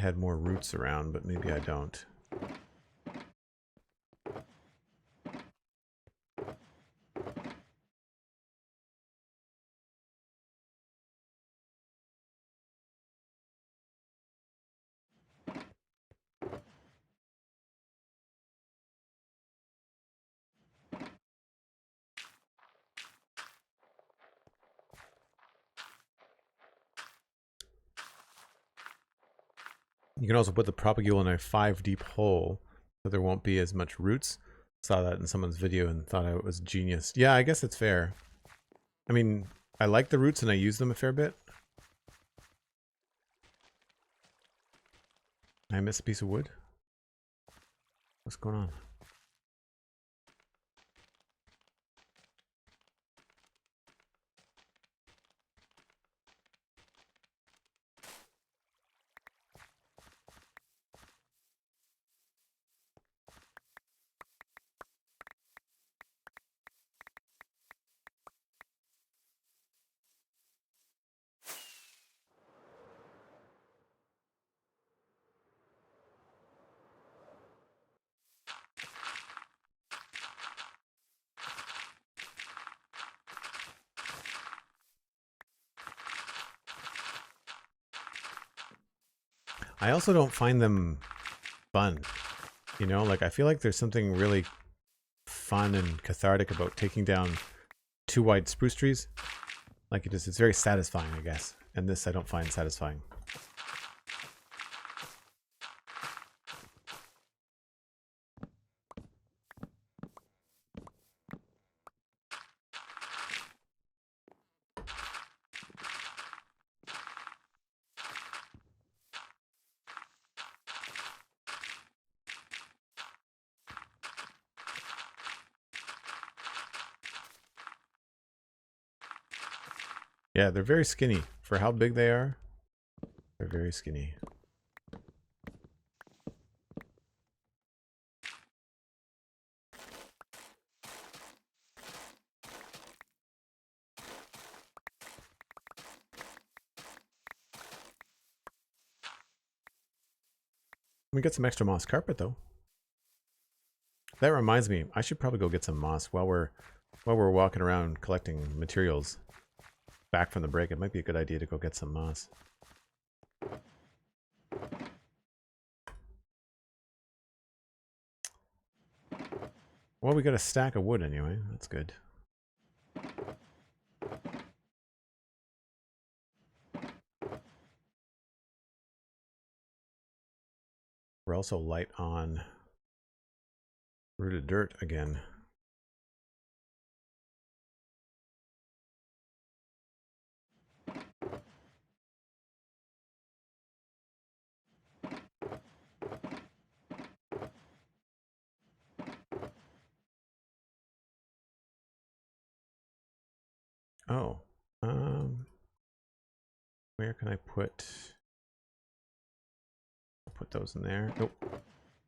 had more roots around, but maybe I don't. You can also put the propagule in a 5 deep hole, so there won't be as much roots. Saw that in someone's video and thought it was genius. Yeah, I guess it's fair. I mean, I like the roots and I use them a fair bit. I miss a piece of wood. What's going on? I also don't find them fun. You know, like I feel like there's something really fun and cathartic about taking down 2 white spruce trees. Like it's very satisfying, I guess. And this I don't find satisfying. Yeah, they're very skinny. For how big they are, they're very skinny. We get some extra moss carpet though. That reminds me, I should probably go get some moss while we're walking around collecting materials back from the break. It might be a good idea to go get some moss. Well, we got a stack of wood anyway. That's good. We're also light on rooted dirt again. Oh, where can I put those in there? Nope,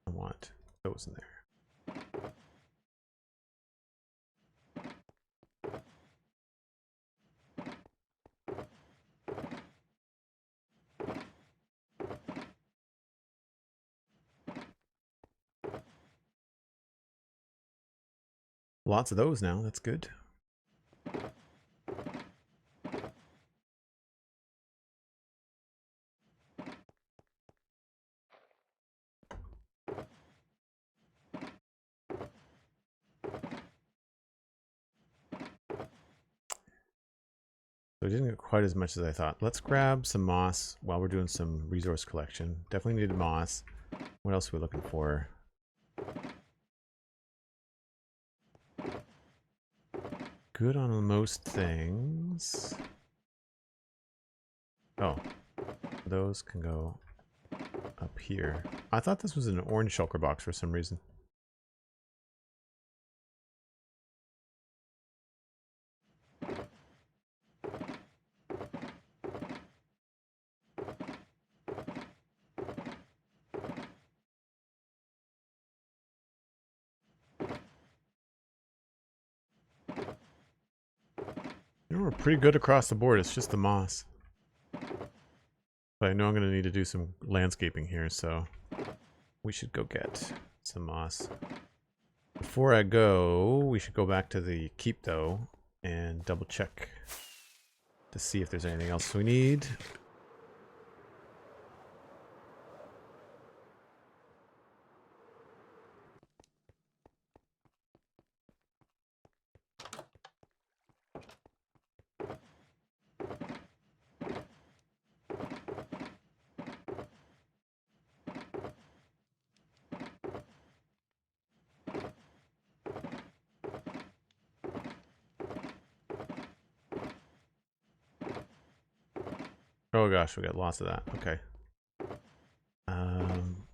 I want those in there. Lots of those now, that's good. So I didn't get quite as much as I thought. Let's grab some moss while we're doing some resource collection. Definitely needed moss. What else are we looking for? Good on most things. Oh, those can go up here. I thought this was an orange shulker box for some reason. You know, we're pretty good across the board. It's just the moss. But I know I'm going to need to do some landscaping here, so we should go get some moss. Before I go, we should go back to the keep, though, and double check to see if there's anything else we need. Oh gosh, we got lots of that. Okay.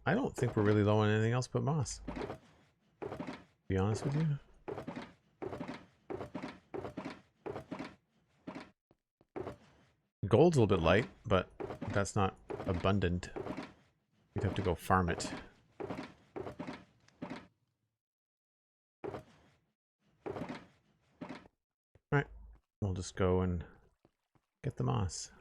I don't think we're really low on anything else but moss. To be honest with you. Gold's a little bit light, but that's not abundant. We'd have to go farm it. Alright, we'll just go and get the moss.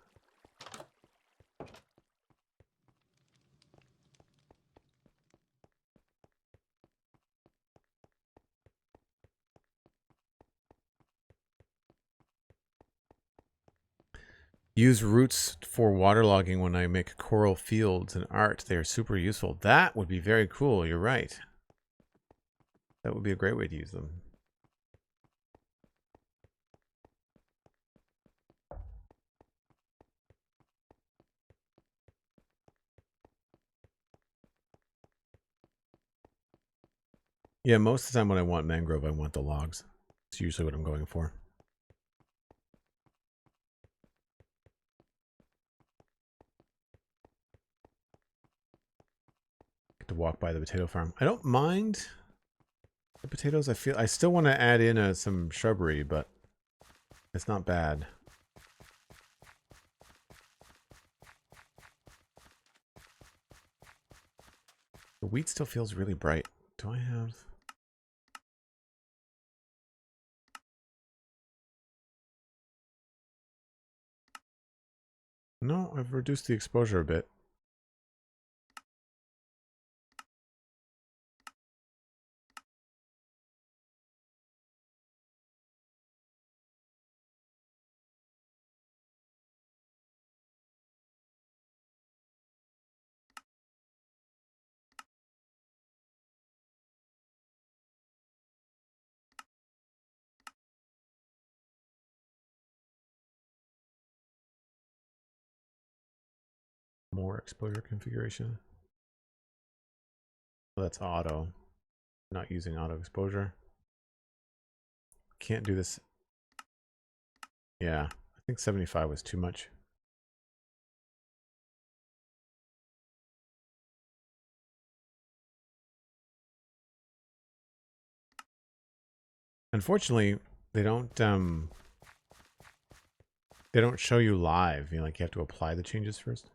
Use roots for waterlogging when I make coral fields and art. They are super useful. That would be very cool. You're right. That would be a great way to use them. Yeah, most of the time when I want mangrove, I want the logs. It's usually what I'm going for. To walk by the potato farm. I don't mind the potatoes. I still want to add in some shrubbery, but it's not bad. The wheat still feels really bright. Do I have... No, I've reduced the exposure a bit. More exposure configuration. So that's auto. Not using auto exposure. Can't do this. Yeah, I think 75 was too much. Unfortunately, they don't show you live. You know, like you have to apply the changes first.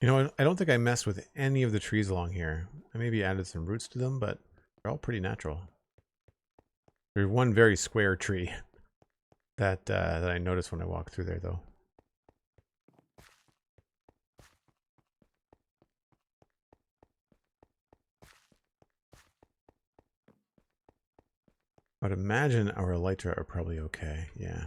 You know, I don't think I messed with any of the trees along here. I maybe added some roots to them, but they're all pretty natural. There's one very square tree that that I noticed when I walked through there, though. I'd imagine our elytra are probably okay. Yeah.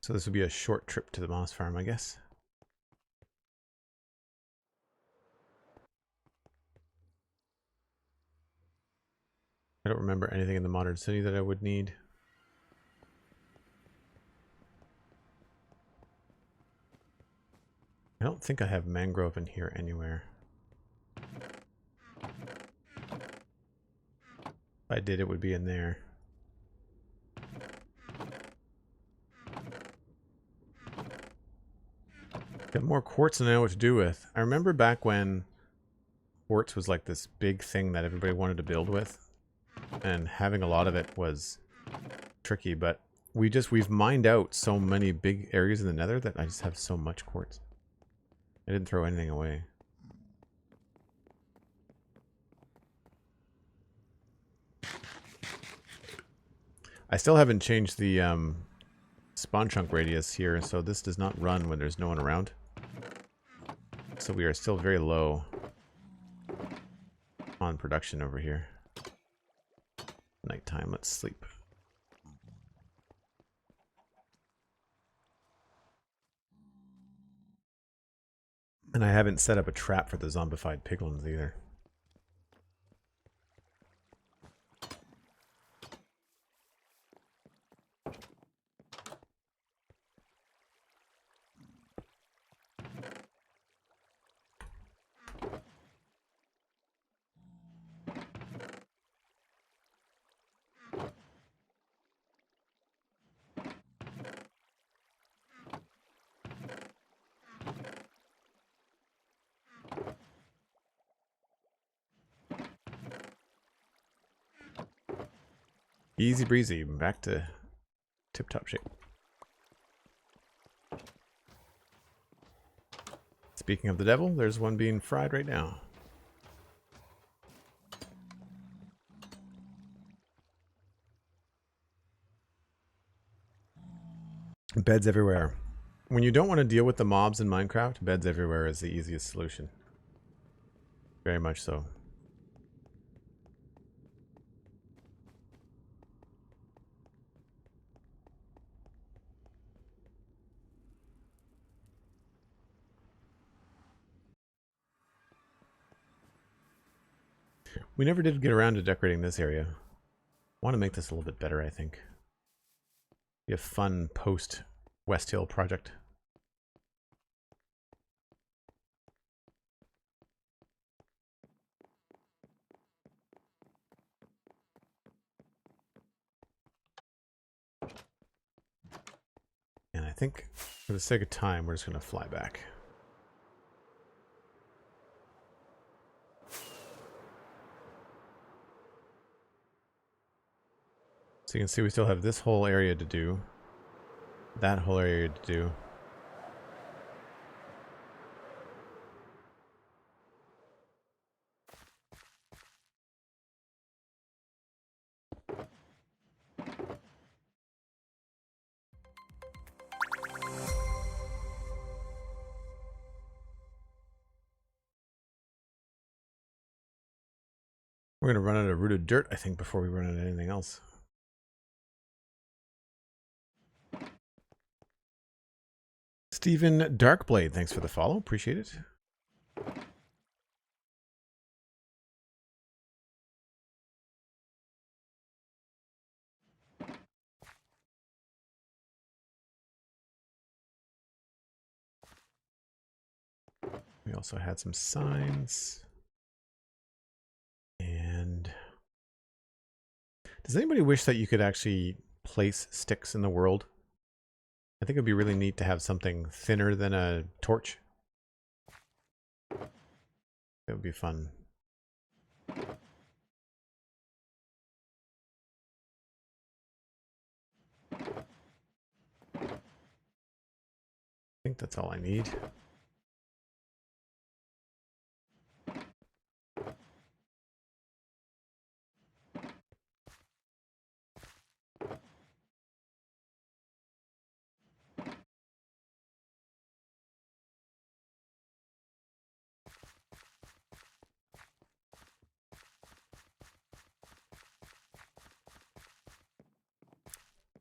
So this would be a short trip to the moss farm, I guess. I don't remember anything in the modern city that I would need. I don't think I have mangrove in here anywhere. If I did, it would be in there. Got more quartz than I know what to do with. I remember back when quartz was like this big thing that everybody wanted to build with. And having a lot of it was tricky, but we've mined out so many big areas in the nether that I just have so much quartz. I didn't throw anything away. I still haven't changed the spawn chunk radius here, so this does not run when there's no one around. So we are still very low on production over here. Nighttime, let's sleep. And I haven't set up a trap for the zombified piglins either. Easy breezy, back to tip-top shape. Speaking of the devil, there's one being fried right now. Beds everywhere. When you don't want to deal with the mobs in Minecraft, beds everywhere is the easiest solution. Very much so. We never did get around to decorating this area. I want to make this a little bit better, I think. Be a fun post-West Hill project. And I think, for the sake of time, we're just going to fly back. So you can see we still have this whole area to do. That whole area to do. We're going to run out of rooted dirt, I think, before we run out of anything else. Stephen Darkblade, thanks for the follow. Appreciate it. We also had some signs. And does anybody wish that you could actually place sticks in the world? I think it would be really neat to have something thinner than a torch. That would be fun. I think that's all I need.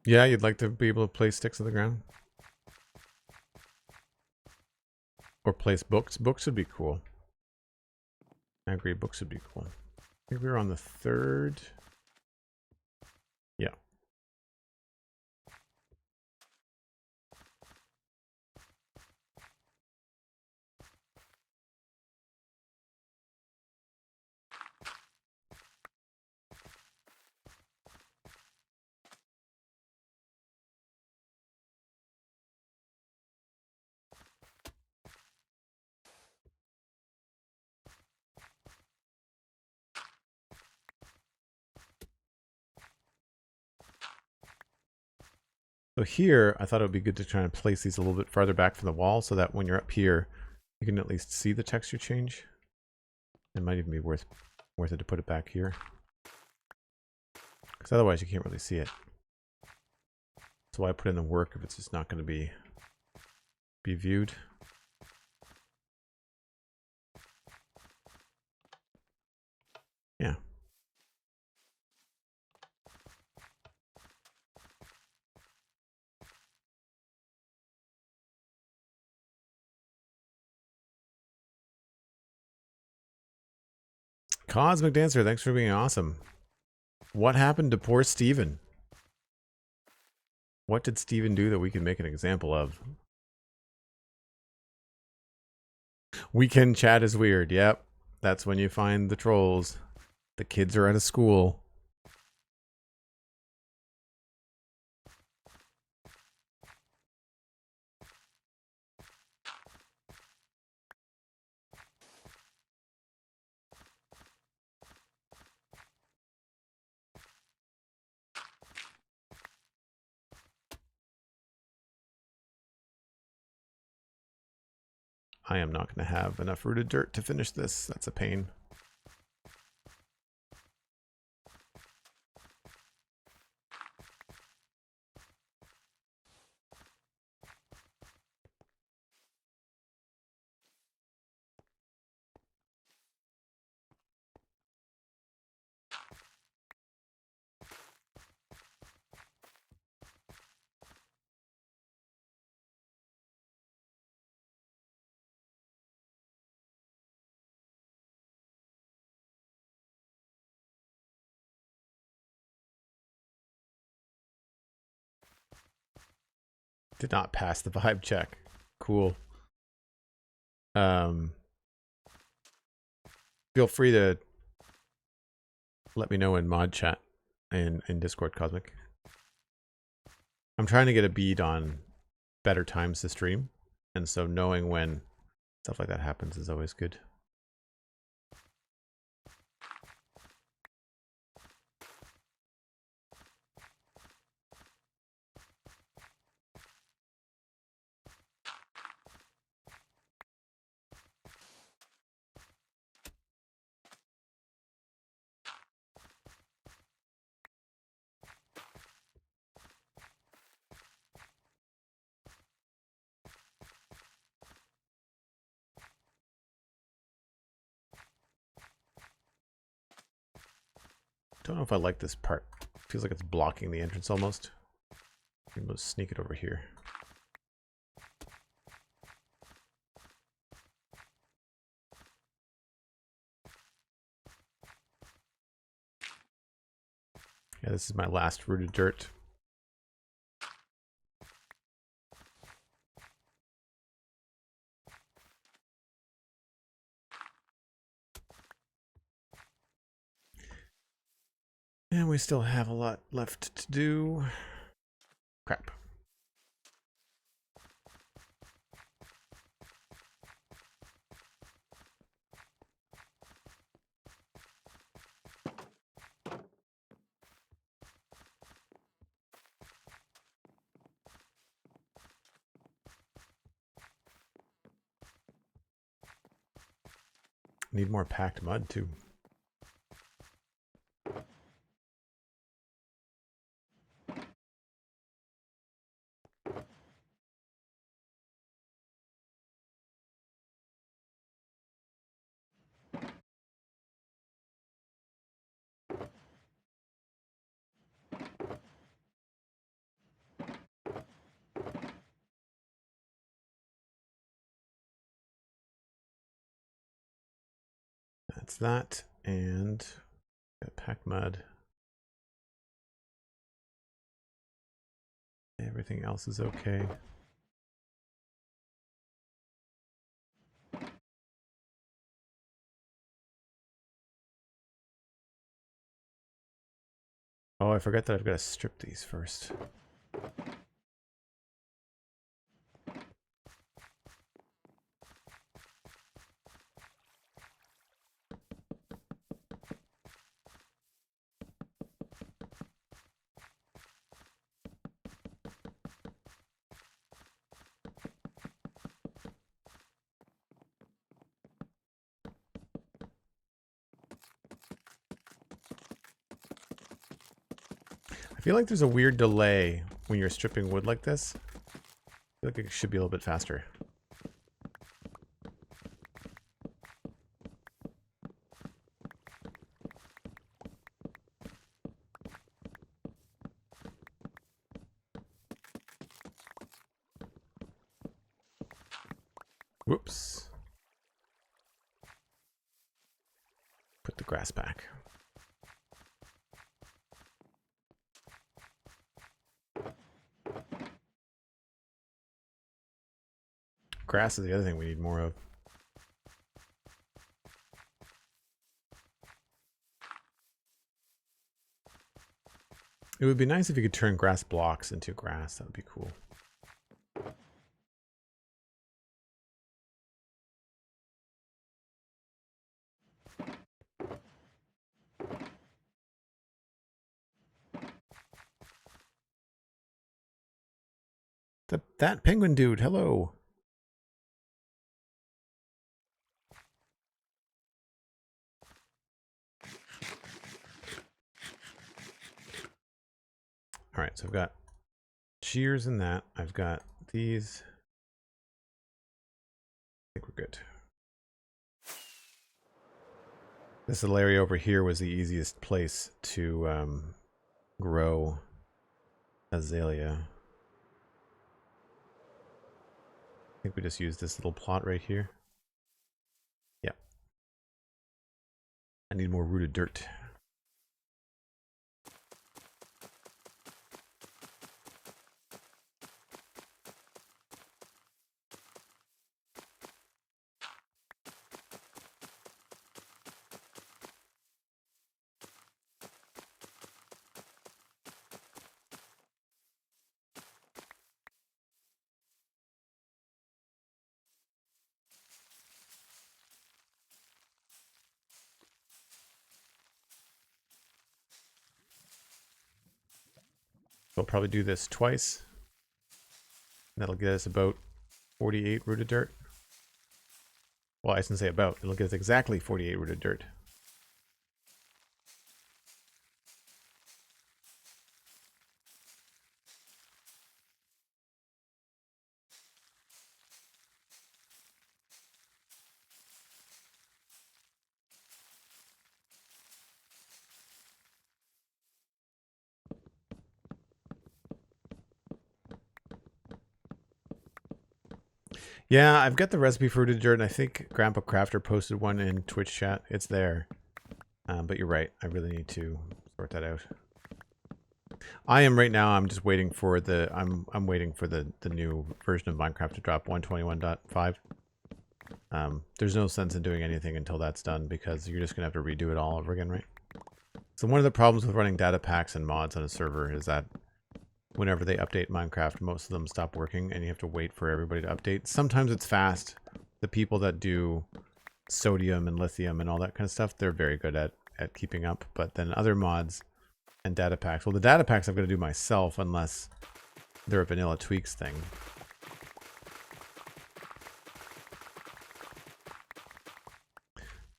Yeah, you'd like to be able to place sticks on the ground? Or place books? Books would be cool. I agree, books would be cool. I think we were on the third Yeah. So here, I thought it would be good to try and place these a little bit farther back from the wall so that when you're up here, you can at least see the texture change. It might even be worth it to put it back here, because otherwise you can't really see it. So why put in the work if it's just not going to be viewed? Yeah. Cosmic Dancer, thanks for being awesome. What happened to poor Steven? What did Steven do that we can make an example of? Weekend chat is weird. Yep. That's when you find the trolls. The kids are at a school. I am not going to have enough rooted dirt to finish this. That's a pain. Did not pass the vibe check. Cool. Feel free to let me know in mod chat and in Discord, Cosmic. I'm trying to get a bead on better times to stream, and so knowing when stuff like that happens is always good. Don't know if I like this part. Feels like it's blocking the entrance almost. I'm going to sneak it over here. Yeah, this is my last rooted dirt. And we still have a lot left to do. Crap. Need more packed mud too. That's that, and got packed mud. Everything else is okay. Oh, I forgot that I've got to strip these first. I feel like there's a weird delay when you're stripping wood like this. I feel like it should be a little bit faster. Whoops. Put the grass back. Grass is the other thing we need more of. It would be nice if you could turn grass blocks into grass. That would be cool. That penguin dude, hello. All right, so I've got shears in that. I've got these. I think we're good. This little area over here was the easiest place to grow azalea. I think we just use this little plot right here. Yeah. I need more rooted dirt. We'll probably do this twice. That'll get us about 48 rooted dirt. Well, I shouldn't say about. It'll get us exactly 48 rooted dirt. Yeah, I've got the recipe for rooted dirt, and I think Grandpa Crafter posted one in Twitch chat. It's there. But you're right. I really need to sort that out. I am right now. I'm just waiting for the. I'm waiting for the new version of Minecraft to drop 121.5. There's no sense in doing anything until that's done because you're just gonna have to redo it all over again, right? So one of the problems with running data packs and mods on a server is that whenever they update Minecraft, most of them stop working and you have to wait for everybody to update. Sometimes it's fast. The people that do sodium and lithium and all that kind of stuff, they're very good at keeping up. But then other mods and data packs, well, the data packs I've got to do myself unless they're a vanilla tweaks thing.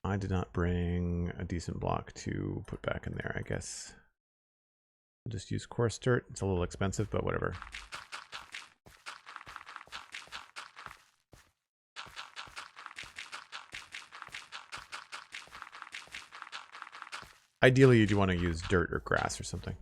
I did not bring a decent block to put back in there, I guess. We'll just use coarse dirt. It's a little expensive, but whatever. Ideally, you'd want to use dirt or grass or something.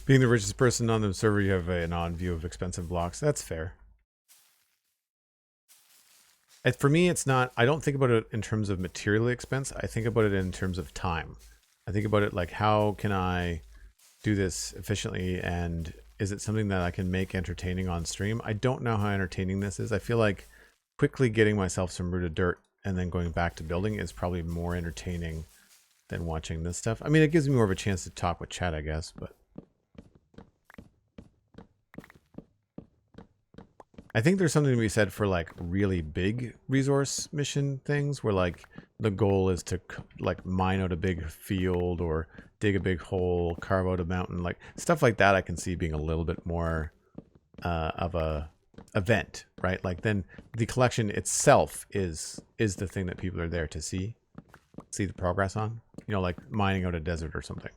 Being the richest person on the server, you have an odd view of expensive blocks. That's fair. For me, it's not, I don't think about it in terms of material expense. I think about it in terms of time. I think about it like, how can I do this efficiently, and is it something that I can make entertaining on stream? I don't know how entertaining this is. I feel like quickly getting myself some rooted dirt and then going back to building is probably more entertaining than watching this stuff. I mean, it gives me more of a chance to talk with chat, I guess, but I think there's something to be said for like really big resource mission things where like the goal is to like mine out a big field or dig a big hole, carve out a mountain, like stuff like that. I can see being a little bit more of a event, right? Like then the collection itself is the thing that people are there to see the progress on, you know, like mining out a desert or something.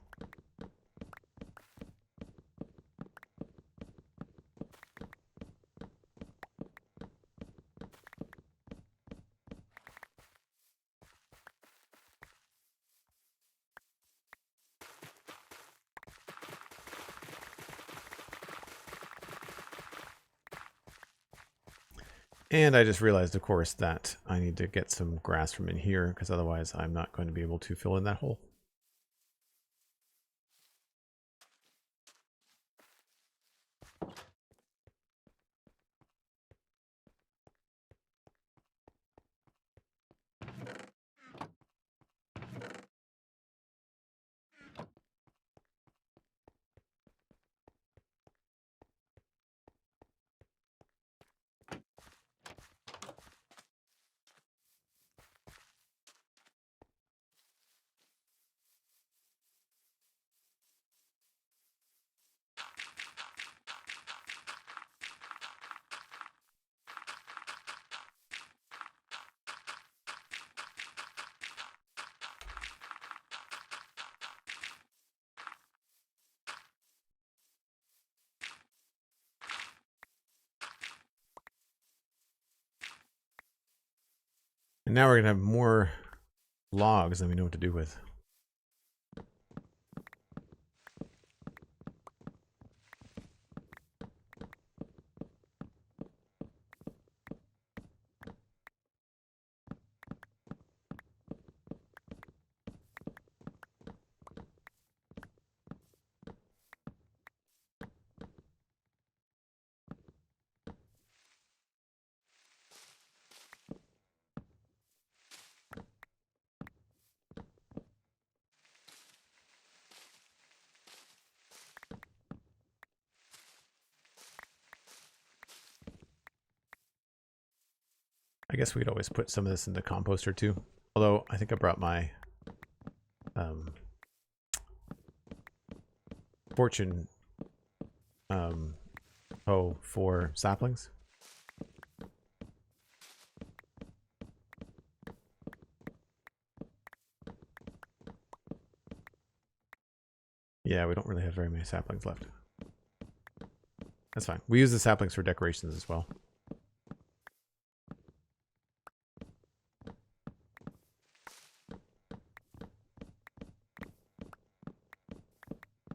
And I just realized, of course, that I need to get some grass from in here, because otherwise I'm not going to be able to fill in that hole. And now we're going to have more logs than we know what to do with. I guess we'd always put some of this in the composter too. Although I think I brought my fortune hoe for saplings. Yeah, we don't really have very many saplings left. That's fine. We use the saplings for decorations as well.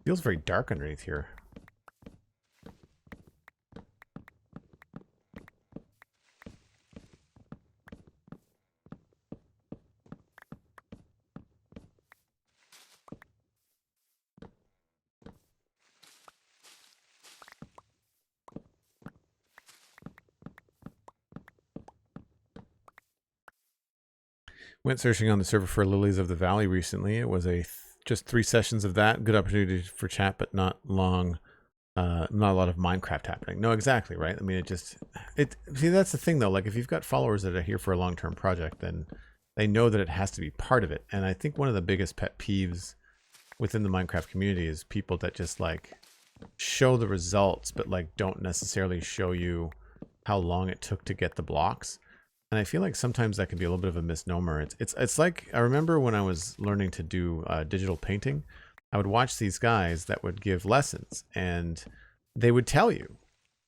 Feels very dark underneath here. Went searching on the server for Lilies of the Valley recently. It was just 3 sessions of that. Good opportunity for chat, but not long. Not a lot of Minecraft happening. No, exactly, right? I mean, see, that's the thing though. Like if you've got followers that are here for a long-term project, then they know that it has to be part of it. And I think one of the biggest pet peeves within the Minecraft community is people that just like show the results, but like don't necessarily show you how long it took to get the blocks. And I feel like sometimes that can be a little bit of a misnomer. It's like, I remember when I was learning to do digital painting, I would watch these guys that would give lessons, and they would tell you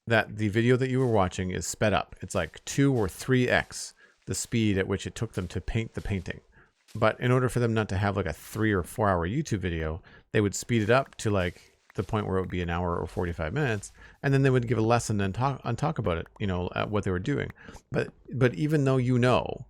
that the video that you were watching is sped up. It's like 2 or 3x the speed at which it took them to paint the painting. But in order for them not to have like a 3 or 4 hour YouTube video, they would speed it up to like the point where it would be an hour or 45 minutes, and then they would give a lesson and talk about it, you know, at what they were doing. But even though, you know,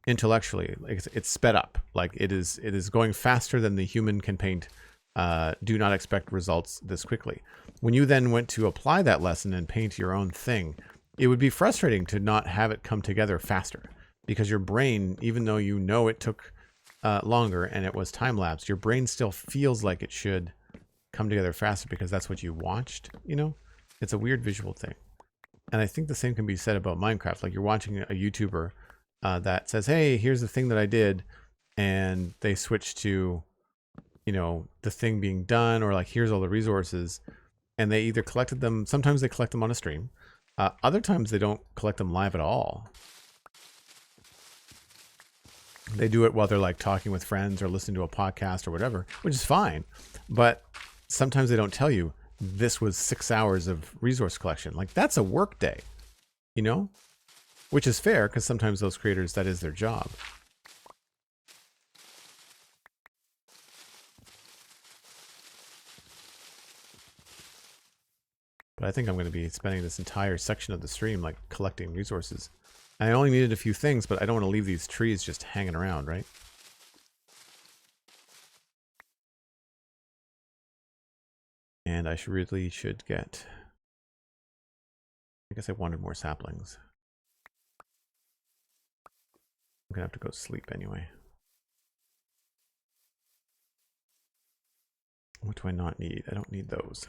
intellectually, like, it's sped up, like it is going faster than the human can paint. Do not expect results this quickly. When you then went to apply that lesson and paint your own thing, it would be frustrating to not have it come together faster, because your brain, even though you know it took longer and it was time lapse, your brain still feels like it should come together faster because that's what you watched, you know? It's a weird visual thing. And I think the same can be said about Minecraft. Like, you're watching a YouTuber that says, hey, here's the thing that I did, and they switch to, you know, the thing being done, or like, here's all the resources, and they either collected them, sometimes they collect them on a stream, other times they don't collect them live at all. They do it while they're like talking with friends or listening to a podcast or whatever, which is fine. But sometimes they don't tell you this was 6 hours of resource collection. Like, that's a work day, you know, which is fair, because sometimes those creators, that is their job. But I think I'm going to be spending this entire section of the stream like collecting resources. I only needed a few things, but I don't want to leave these trees just hanging around, right? And I really should get... I guess I wanted more saplings. I'm going to have to go sleep anyway. What do I not need? I don't need those.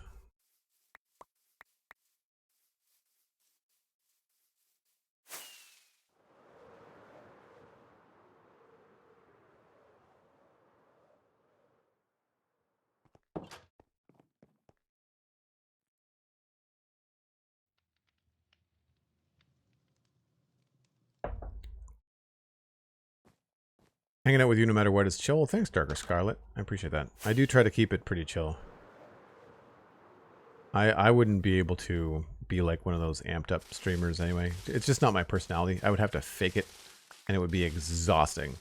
Hanging out with you no matter what is chill. Well, thanks, Darker Scarlet. I appreciate that. I do try to keep it pretty chill. I wouldn't be able to be like one of those amped up streamers anyway. It's just not my personality. I would have to fake it, and it would be exhausting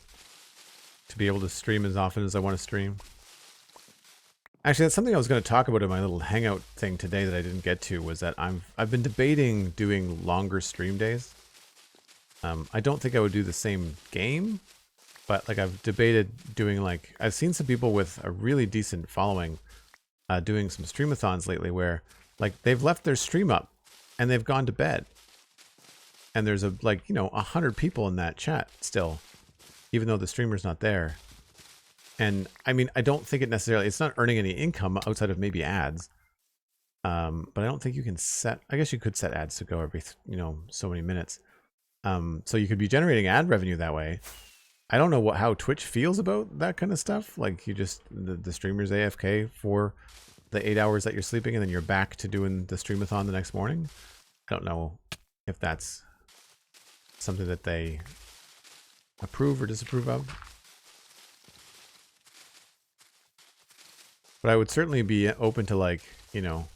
to be able to stream as often as I want to stream. Actually, that's something I was going to talk about in my little hangout thing today that I didn't get to, was that I've been debating doing longer stream days. I don't think I would do the same game, but like, I've debated doing, like, I've seen some people with a really decent following doing some streamathons lately where, like, they've left their stream up and they've gone to bed. And there's like, you know, 100 people in that chat still, even though the streamer's not there. And I mean, I don't think it's not earning any income outside of maybe ads. But I don't think you can set, I guess you could set ads to go every, you know, so many minutes. So you could be generating ad revenue that way. I don't know how Twitch feels about that kind of stuff. Like, you just, the streamer's AFK for the 8 hours that you're sleeping, and then you're back to doing the streamathon the next morning. I don't know if that's something that they approve or disapprove of. But I would certainly be open to, like, you know,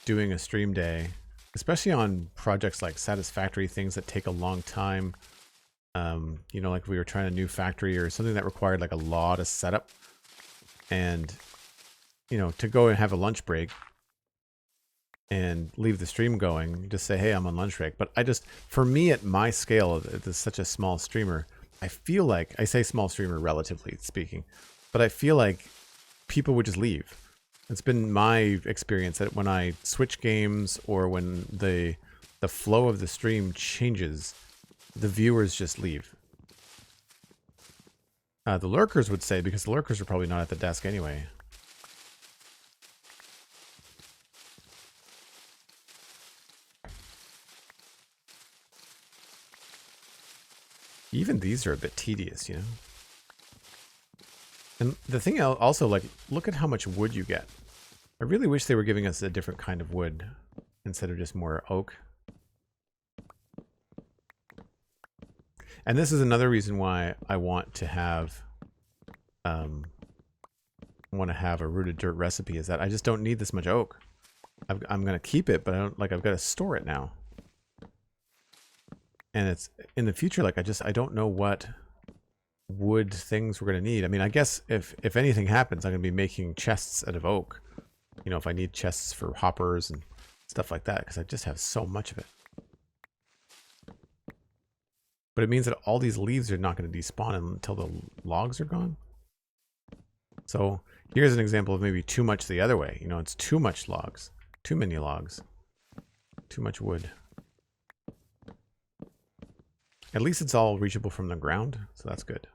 doing a stream day, especially on projects like satisfactory things that take a long time. You know, like if we were trying a new factory or something that required like a lot of setup, and, you know, to go and have a lunch break and leave the stream going, just say, hey, I'm on lunch break. But I just, for me at my scale, it's such a small streamer, I feel like, I say small streamer relatively speaking, but I feel like people would just leave. It's been my experience that when I switch games, or when the flow of the stream changes, the viewers just leave. The lurkers would say, because the lurkers are probably not at the desk anyway. Even these are a bit tedious, you know? And the thing also, like, look at how much wood you get. I really wish they were giving us a different kind of wood instead of just more oak. And this is another reason why I want to have a rooted dirt recipe, is that I just don't need this much oak. I'm going to keep it, but I don't, like, I've got to store it now. And it's in the future, like, I don't know what wood things we're going to need. I mean, I guess if anything happens, I'm going to be making chests out of oak. you know, if I need chests for hoppers and stuff like that, because I just have so much of it. But it means that all these leaves are not going to despawn until the logs are gone. So here's an example of maybe too much the other way. You know, it's too much logs, too many logs, too much wood. At least it's all reachable from the ground, so that's good.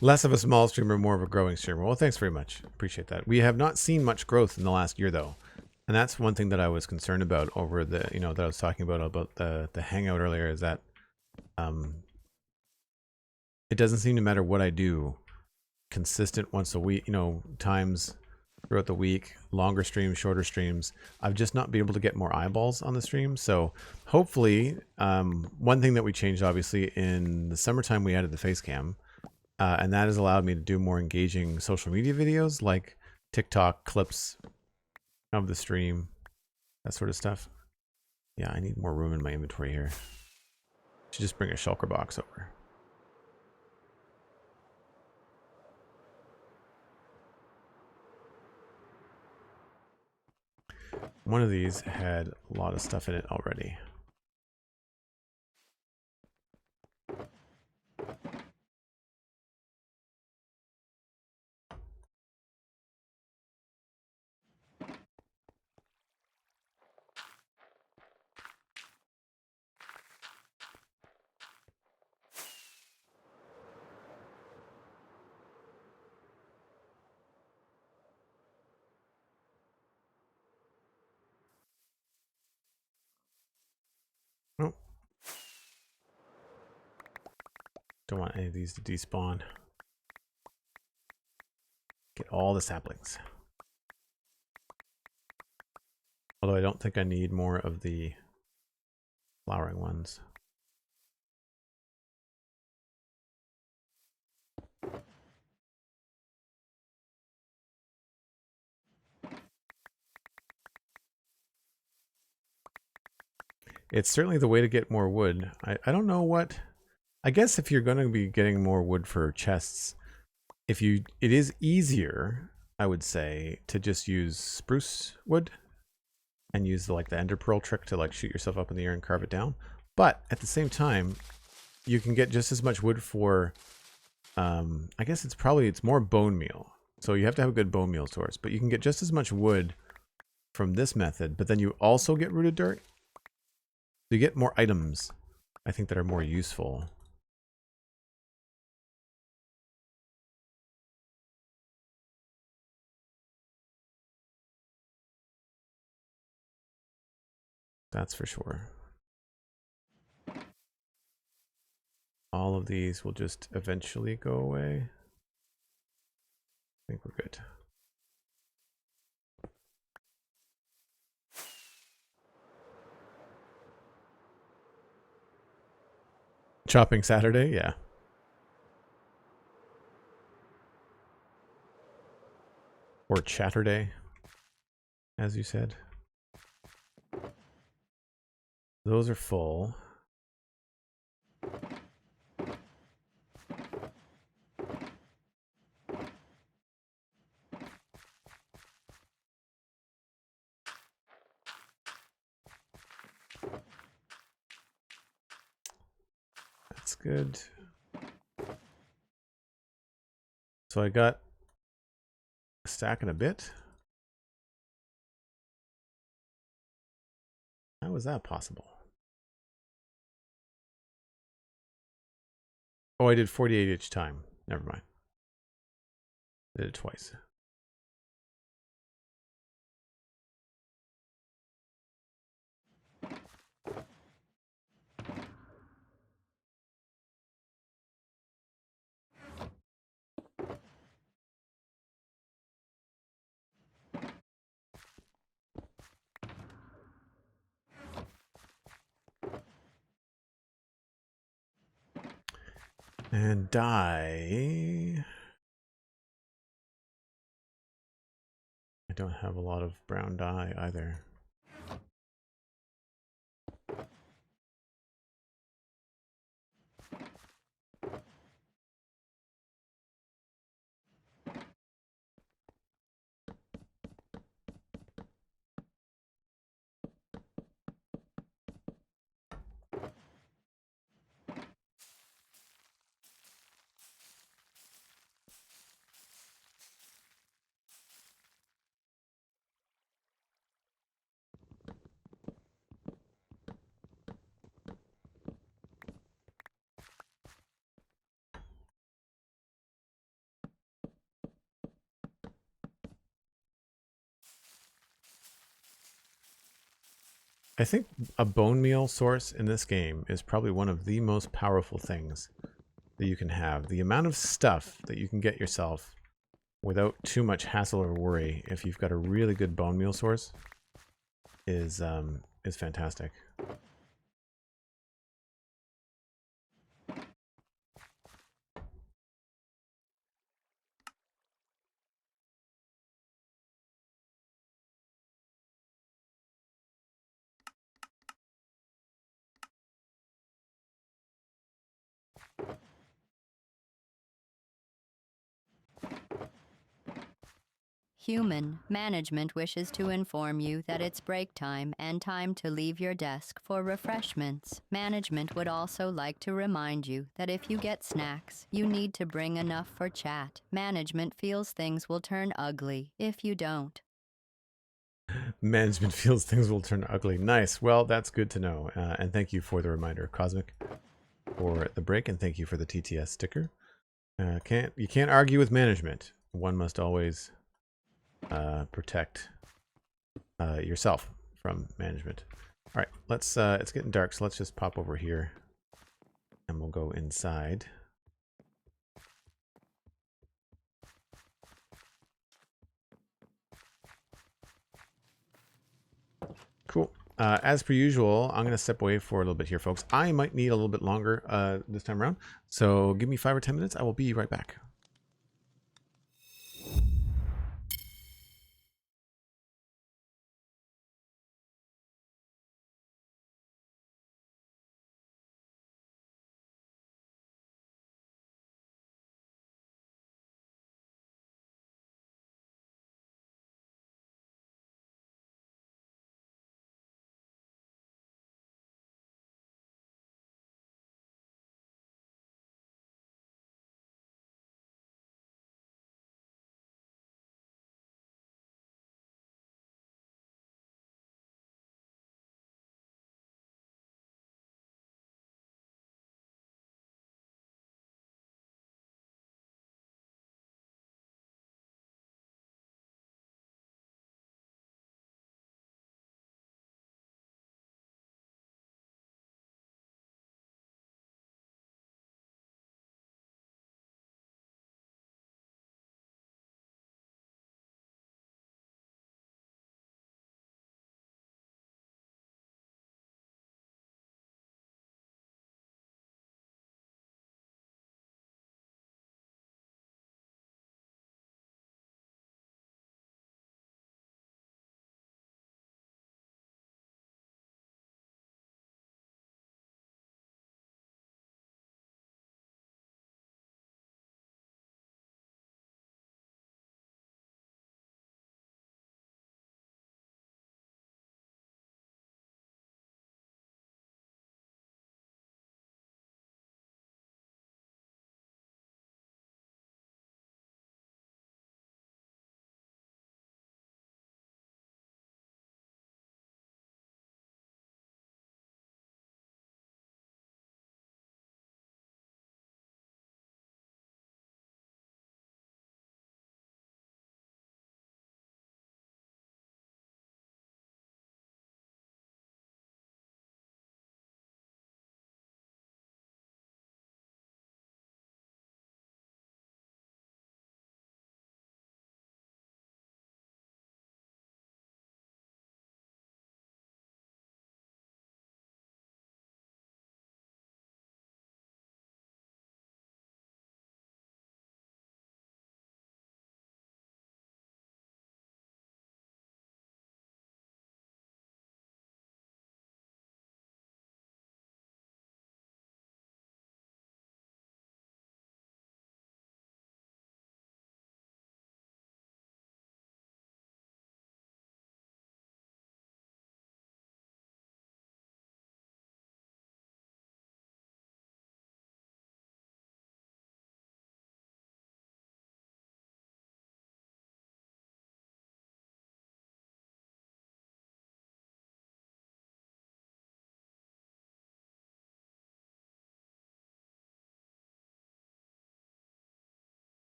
Less of a small streamer, more of a growing streamer. Well, thanks very much. Appreciate that. We have not seen much growth in the last year, though. And that's one thing that I was concerned about over the, you know, that I was talking about the hangout earlier, is that it doesn't seem to matter what I do, consistent once a week, you know, times throughout the week, longer streams, shorter streams. I've just not been able to get more eyeballs on the stream. So hopefully, one thing that we changed, obviously, in the summertime, we added the face cam. And that has allowed me to do more engaging social media videos like TikTok clips of the stream, that sort of stuff. Yeah, I need more room in my inventory here. Should just bring a shulker box over. One of these had a lot of stuff in it already. Oh. Don't want any of these to despawn. Get all the saplings. Although I don't think I need more of the flowering ones. It's certainly the way to get more wood. I don't know what... I guess if you're going to be getting more wood for chests, it is easier, I would say, to just use spruce wood and use the ender pearl trick to like shoot yourself up in the air and carve it down. But at the same time, you can get just as much wood for, I guess it's more bone meal. So you have to have a good bone meal source, but you can get just as much wood from this method, but then you also get rooted dirt. You get more items, I think, that are more useful. That's for sure. All of these will just eventually go away. I think we're good. Chopping Saturday, yeah. Or Chatterday, as you said. Those are full. That's good. So I got a stack and a bit. How is that possible? Oh, I did 48 each time. Never mind. I did it twice. And dye. I don't have a lot of brown dye either. I think a bone meal source in this game is probably one of the most powerful things that you can have. The amount of stuff that you can get yourself without too much hassle or worry, if you've got a really good bone meal source, is fantastic. Human, management wishes to inform you that it's break time and time to leave your desk for refreshments. Management would also like to remind you that if you get snacks, you need to bring enough for chat. Management feels things will turn ugly if you don't. Management feels things will turn ugly. Nice. Well, that's good to know. And thank you for the reminder, Cosmic, for the break, and thank you for the TTS sticker. You can't argue with management. One must always protect yourself from management. All right, it's getting dark, so let's just pop over here and we'll go inside. Cool. As per usual, I'm going to step away for a little bit here, folks. I might need a little bit longer this time around, so give me 5 or 10 minutes. I will be right back.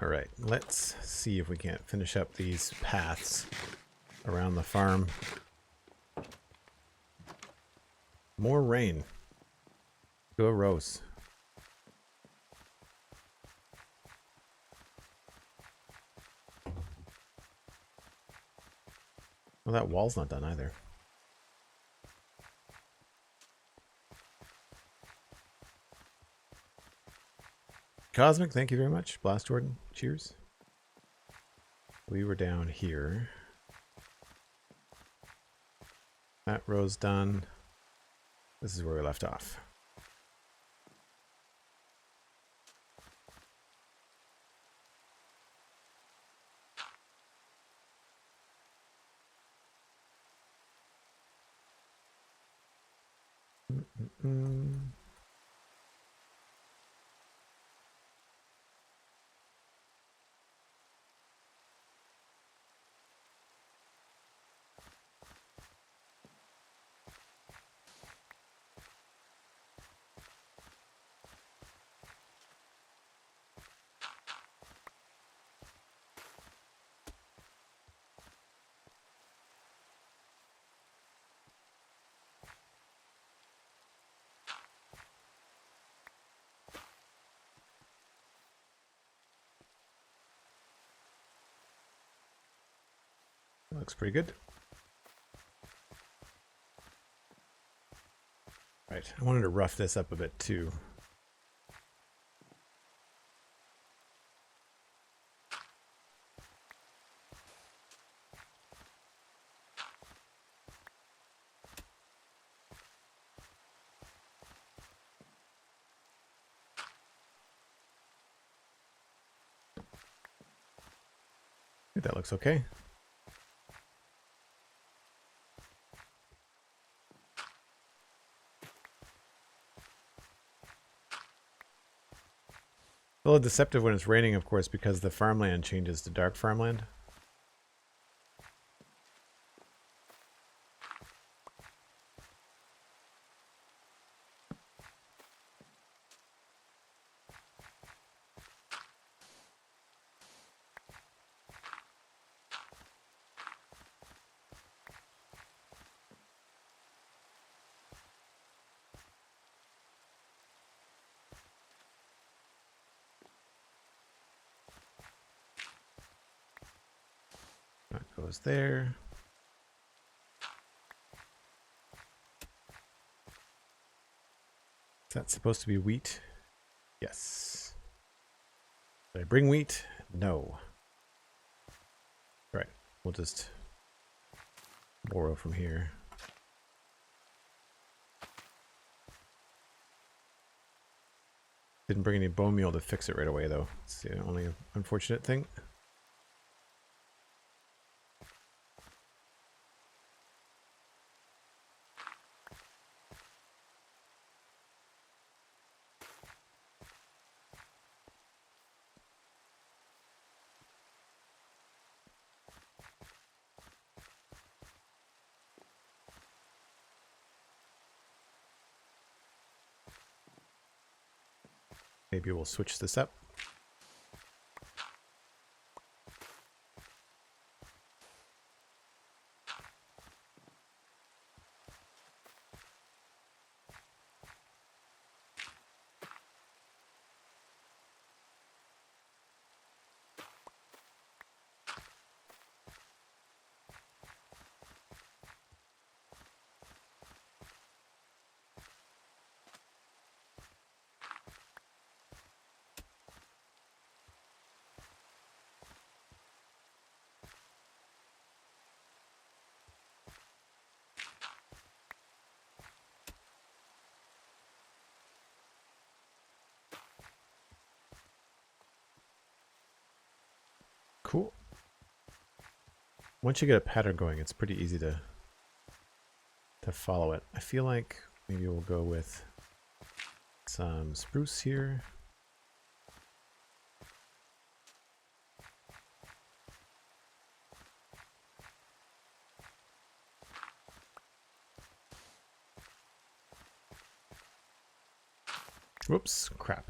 All right, let's see if we can't finish up these paths around the farm. More rain. Go Rose. Well, that wall's not done either. Cosmic, thank you very much. Blast Jordan, cheers. We were down here. That row's done. This is where we left off. Looks pretty good. Right, I wanted to rough this up a bit too. I think that looks okay. A little deceptive when it's raining, of course, because the farmland changes to dark farmland. That goes there. Is that supposed to be wheat? Yes. Did I bring wheat? No. Right. We'll just borrow from here. Didn't bring any bone meal to fix it right away, though. It's the only unfortunate thing. Maybe we'll switch this up. Cool. Once you get a pattern going, it's pretty easy to follow it. I feel like maybe we'll go with some spruce here. Whoops, crap.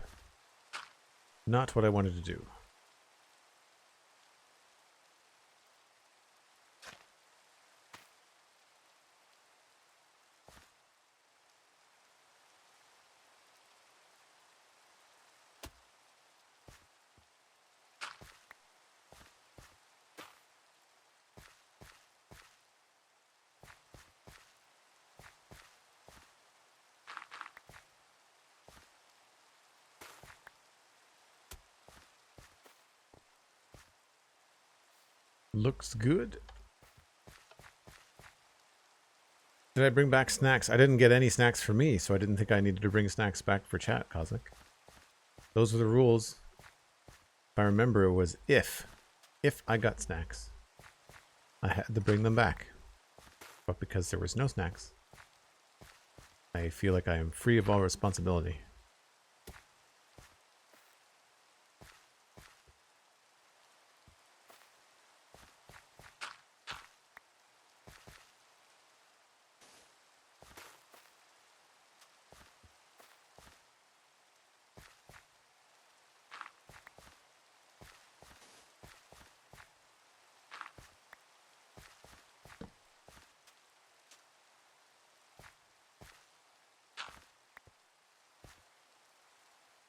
Not what I wanted to do. Looks good. Did I bring back snacks? I didn't get any snacks for me, so I didn't think I needed to bring snacks back for chat, Cosmic. Those were the rules. If I remember, it was if I got snacks, I had to bring them back. But because there was no snacks, I feel like I am free of all responsibility.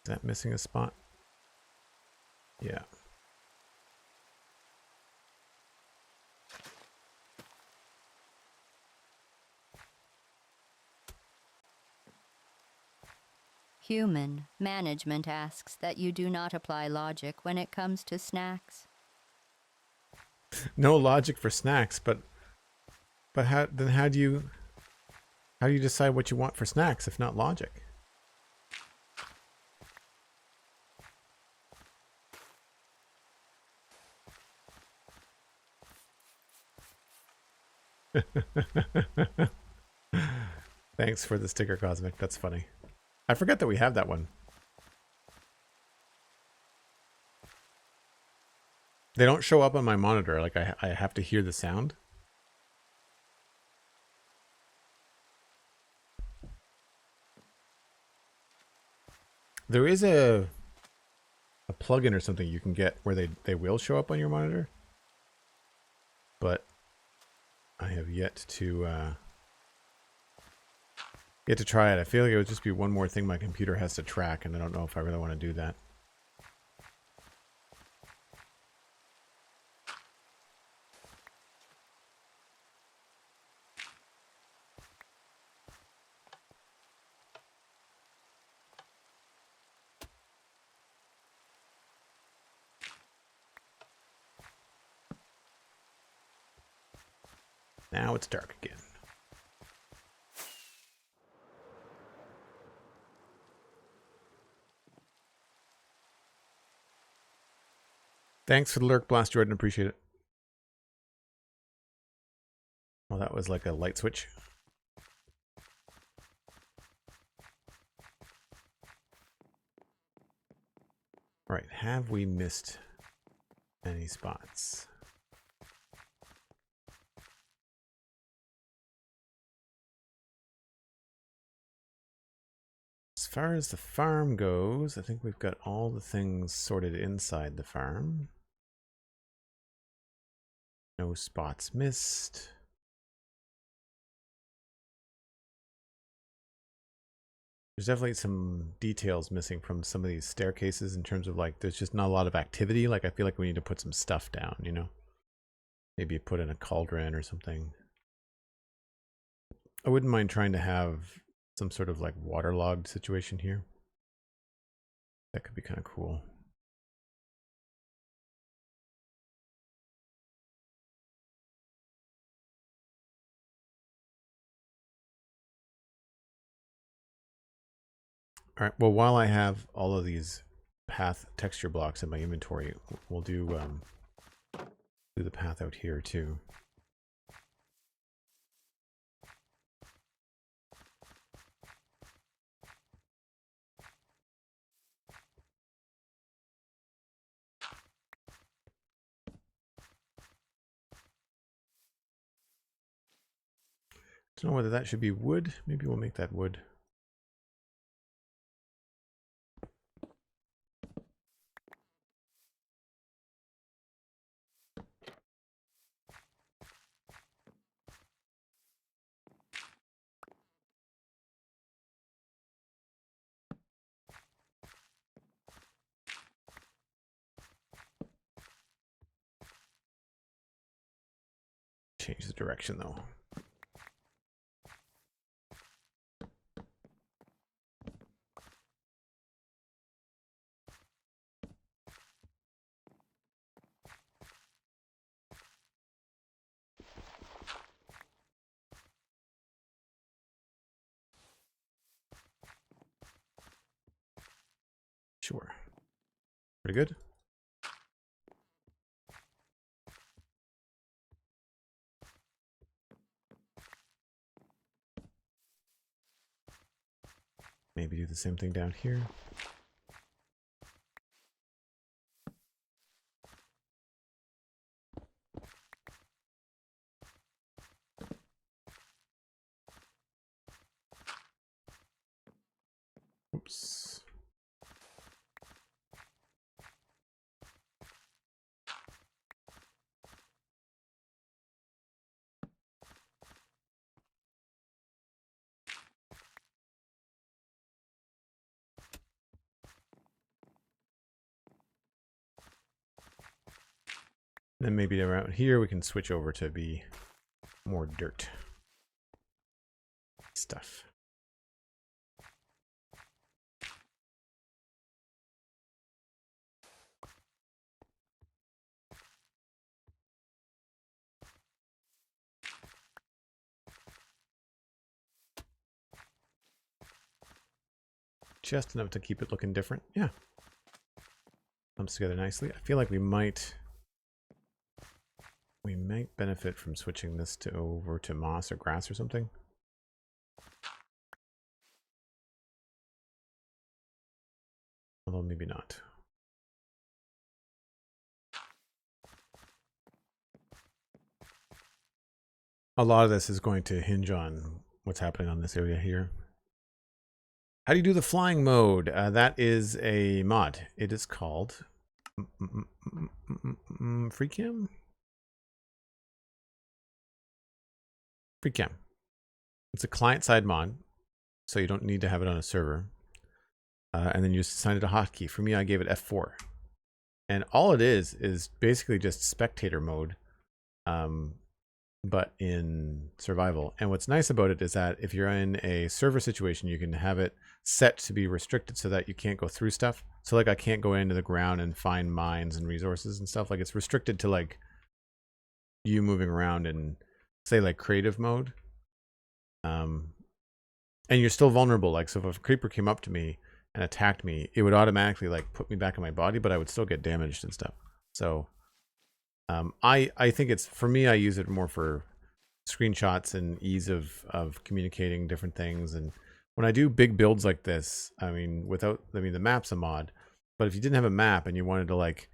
Is that missing a spot? Yeah. Human, management asks that you do not apply logic when it comes to snacks. No logic for snacks, but how do you decide what you want for snacks if not logic? Thanks for the sticker, Cosmic. That's funny. I forget that we have that one. They don't show up on my monitor. Like I have to hear the sound. There is a plugin or something you can get where they will show up on your monitor. But I have yet to try it. I feel like it would just be one more thing my computer has to track, and I don't know if I really want to do that. Now it's dark again. Thanks for the lurk blast, Jordan. Appreciate it. Well, that was like a light switch. Right, have we missed any spots? As far as the farm goes, I think we've got all the things sorted inside the farm. No spots missed. There's definitely some details missing from some of these staircases in terms of like, there's just not a lot of activity. Like I feel like we need to put some stuff down, you know? Maybe put in a cauldron or something. I wouldn't mind trying to have some sort of like waterlogged situation here. That could be kind of cool. All right, well, while I have all of these path texture blocks in my inventory, we'll do the path out here too. Don't know whether that should be wood. Maybe we'll make that wood. Change the direction though. Sure. Pretty good. Maybe do the same thing down here. Oops. Then maybe around here we can switch over to be more dirt stuff. Just enough to keep it looking different. Yeah. Comes together nicely. I feel like we might benefit from switching this to over to moss or grass or something. Although maybe not. A lot of this is going to hinge on what's happening on this area here. How do you do the flying mode? That is a mod. It is called FreeCam? FreeCam. It's a client-side mod, so you don't need to have it on a server. And then you just assign it a hotkey. For me, I gave it F4. And all it is basically just spectator mode, but in survival. And what's nice about it is that if you're in a server situation, you can have it set to be restricted so that you can't go through stuff. So like I can't go into the ground and find mines and resources and stuff. Like it's restricted to like you moving around in say like creative mode. And you're still vulnerable. Like, so if a creeper came up to me and attacked me, it would automatically like put me back in my body, but I would still get damaged and stuff. So I think it's, for me, I use it more for screenshots and ease of communicating different things. And when I do big builds like this, I mean, the map's a mod, but if you didn't have a map and you wanted to like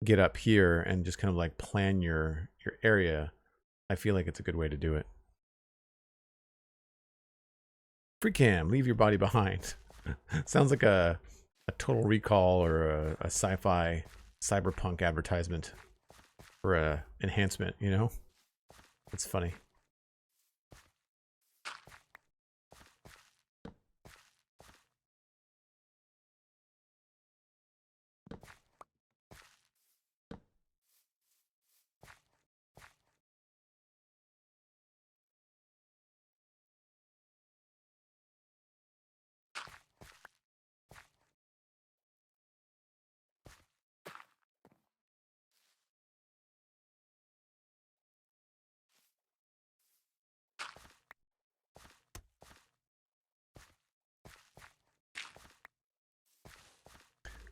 get up here and just kind of like plan your area, I feel like it's a good way to do it. Free cam, leave your body behind. Sounds like a Total Recall or a sci-fi cyberpunk advertisement for a enhancement, you know? It's funny.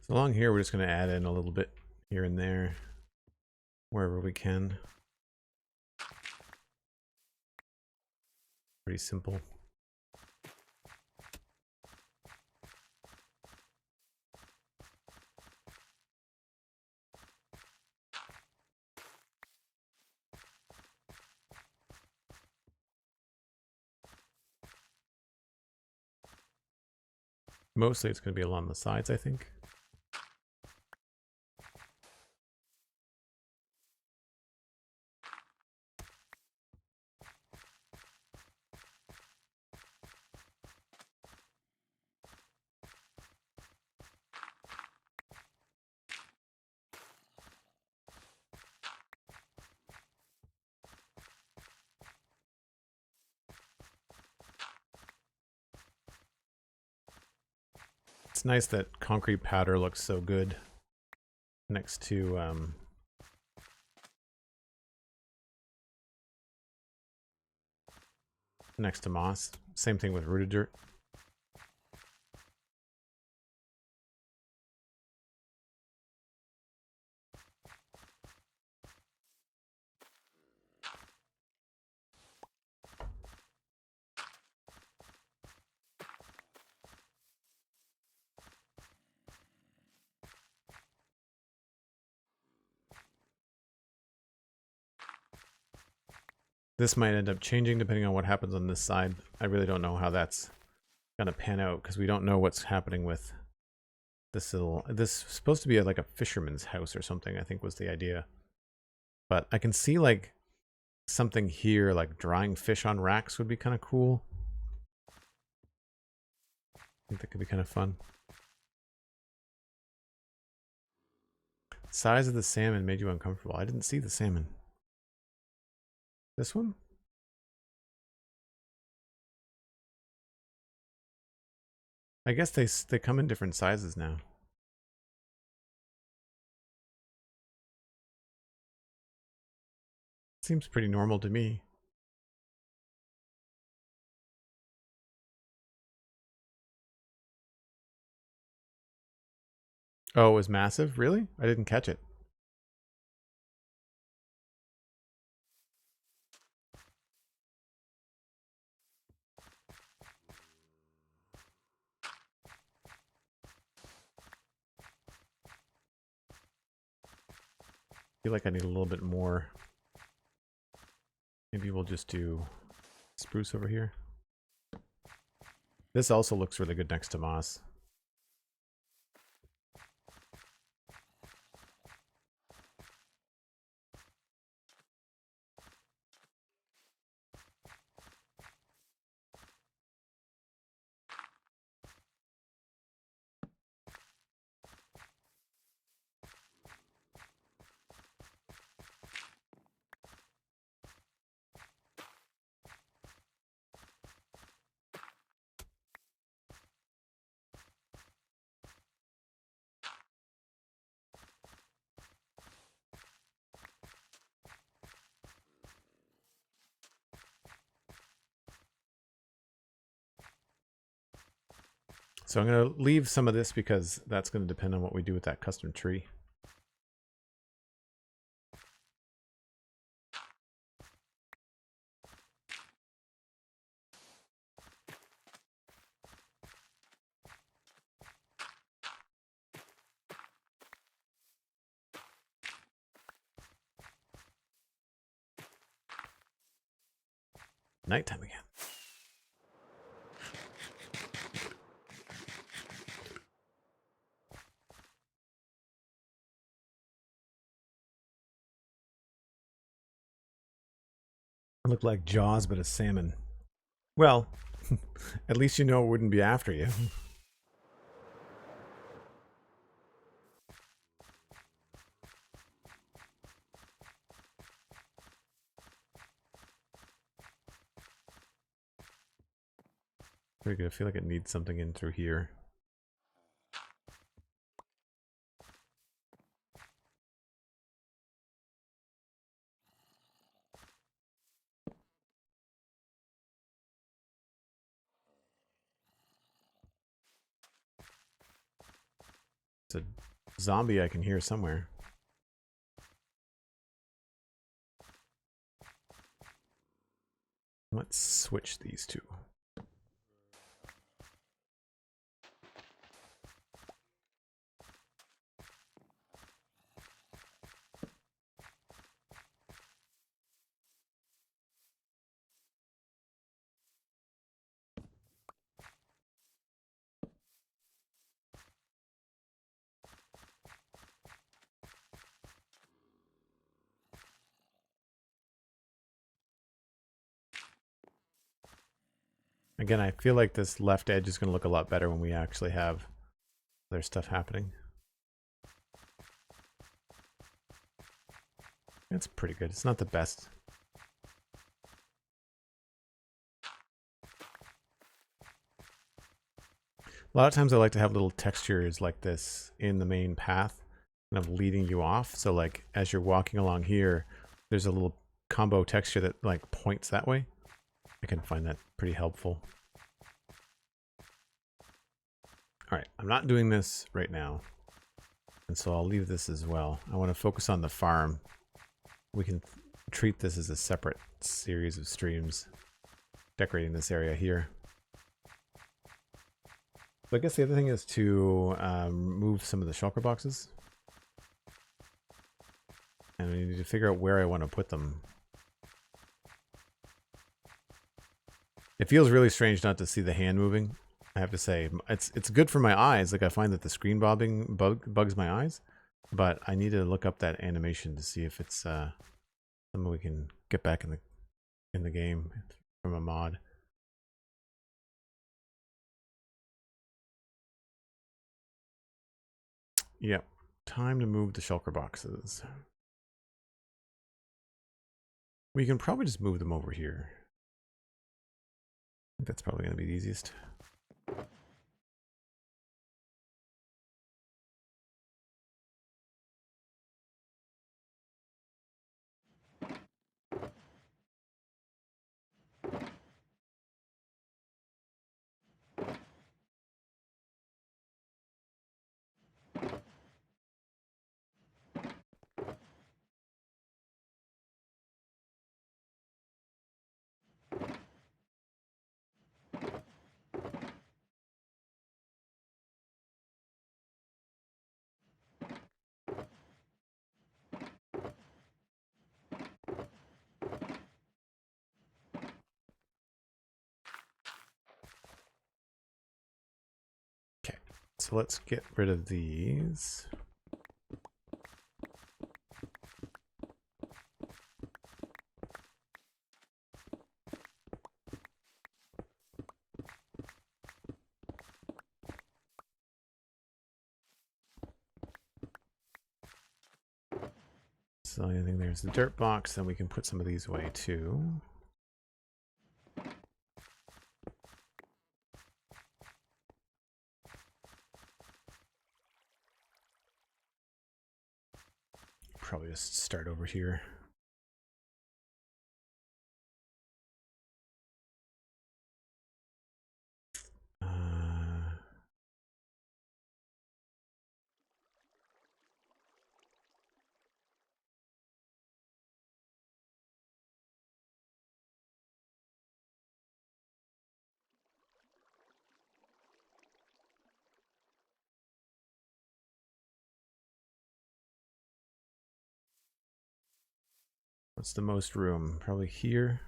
So along here, we're just going to add in a little bit here and there, wherever we can. Pretty simple. Mostly it's going to be along the sides, I think. It's nice that concrete powder looks so good next to moss. Same thing with rooted dirt. This might end up changing depending on what happens on this side. I really don't know how that's gonna pan out because we don't know what's happening with this little. This is supposed to be like a fisherman's house or something, I think was the idea. But I can see like something here, like drying fish on racks would be kind of cool. I think that could be kind of fun. Size of the salmon made you uncomfortable. I didn't see the salmon. This one? I guess they come in different sizes now. Seems pretty normal to me. Oh, it was massive? Really? I didn't catch it. I feel like I need a little bit more. Maybe we'll just do spruce over here. This also looks really good next to moss. So I'm going to leave some of this because that's going to depend on what we do with that custom tree. Nighttime again. It looked like Jaws, but a salmon. Well, at least you know it wouldn't be after you. Pretty good. I feel like it needs something in through here. It's a zombie I can hear somewhere. Let's switch these two. Again, I feel like this left edge is going to look a lot better when we actually have other stuff happening. It's pretty good. It's not the best. A lot of times I like to have little textures like this in the main path, kind of leading you off. So like as you're walking along here, there's a little combo texture that like points that way. I can find that pretty helpful. All right, I'm not doing this right now, and so I'll leave this as well. I want to focus on the farm. We can treat this as a separate series of streams, decorating this area here. So I guess the other thing is to move some of the shulker boxes. And I need to figure out where I want to put them. It feels really strange not to see the hand moving. I have to say, it's good for my eyes. Like I find that the screen bobbing bugs my eyes, but I need to look up that animation to see if it's something we can get back in the game from a mod. Yep, time to move the shulker boxes. We can probably just move them over here. I think that's probably going to be the easiest. Okay, so let's get rid of these. So I think there's the dirt box, and we can put some of these away too. Probably just start over here. What's the most room? Probably here.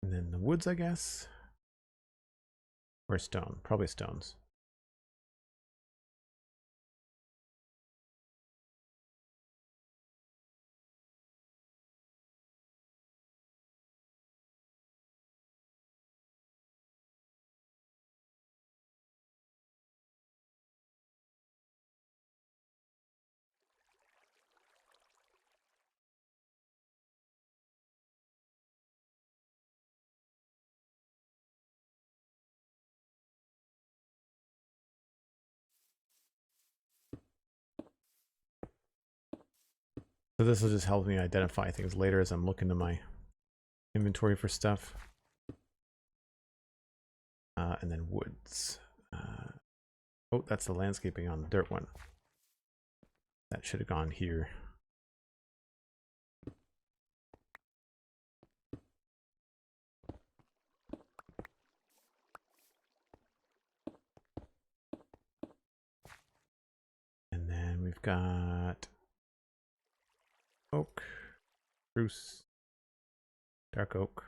And then the woods, I guess. Or stone. Probably stones. So this will just help me identify things later as I'm looking to my inventory for stuff. And then woods. Oh, that's the landscaping on the dirt one. That should have gone here. And then we've got oak, spruce, dark oak,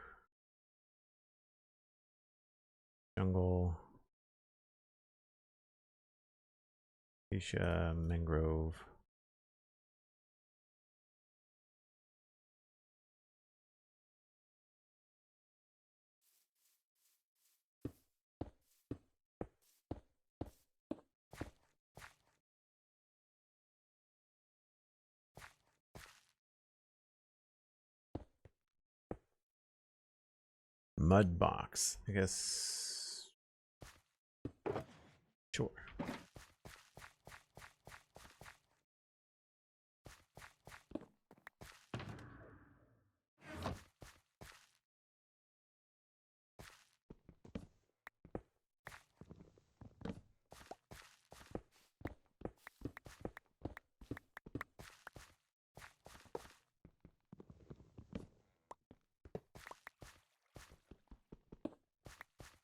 jungle, acacia, mangrove. Mud box, I guess. Sure.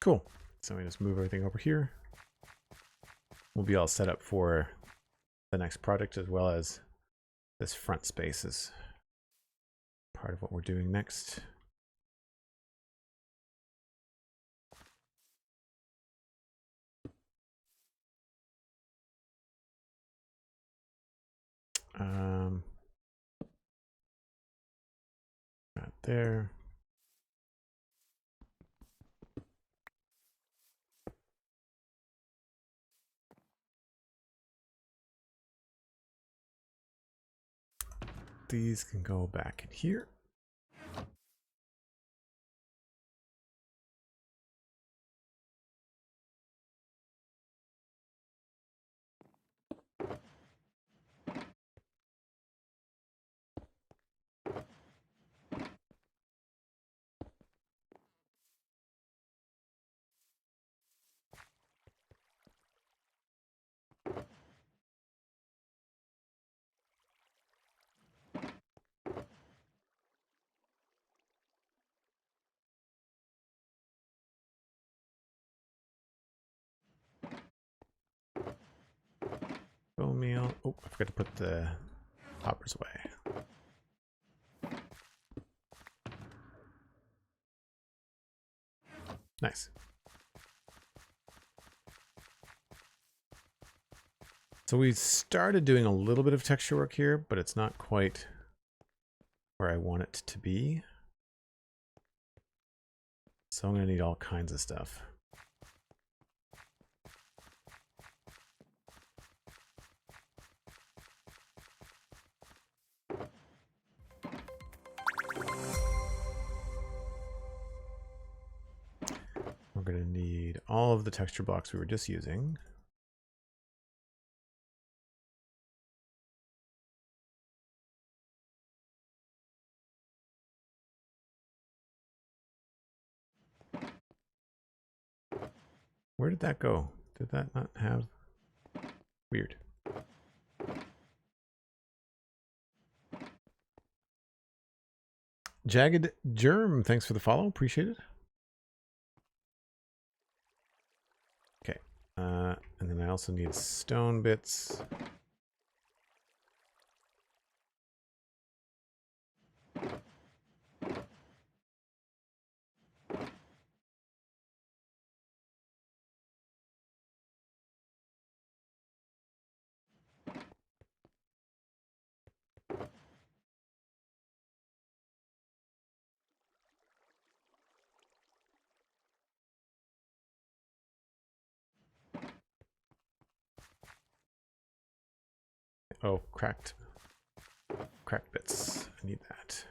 Cool. So we just move everything over here. We'll be all set up for the next project, as well as this front space is part of what we're doing next. Right there. These can go back in here. Bone meal. Oh, I forgot to put the hoppers away. Nice. So we started doing a little bit of texture work here, but it's not quite where I want it to be. So I'm going to need all kinds of stuff. We're going to need all of the texture blocks we were just using. Where did that go? Did that not have? Weird. Jagged Germ, thanks for the follow. Appreciate it. Okay. And then I also need stone bits. Oh, cracked bits. I need that.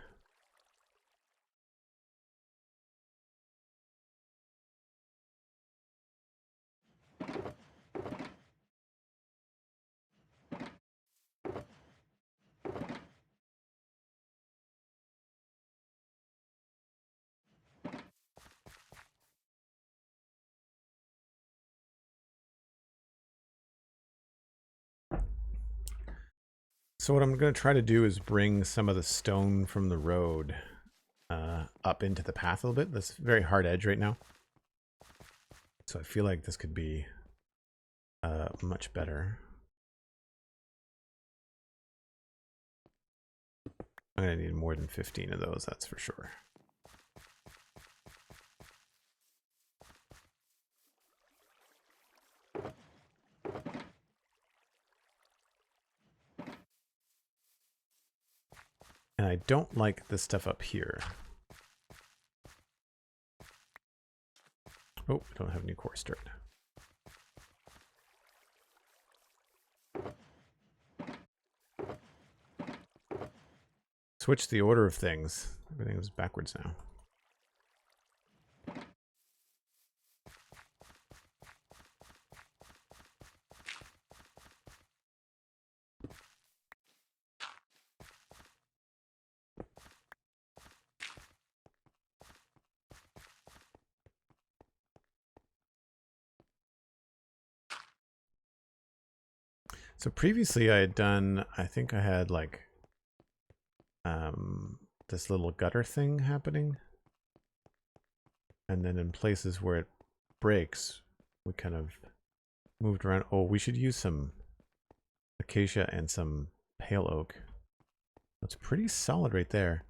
So what I'm going to try to do is bring some of the stone from the road up into the path a little bit. That's very hard edge right now. So I feel like this could be much better. I'm going to need more than 15 of those, that's for sure. And I don't like this stuff up here. Oh, I don't have any coarse dirt. Switch the order of things. Everything is backwards now. So previously I had done, I think I had like this little gutter thing happening. And then in places where it breaks, we kind of moved around. Oh, we should use some acacia and some pale oak. That's pretty solid right there.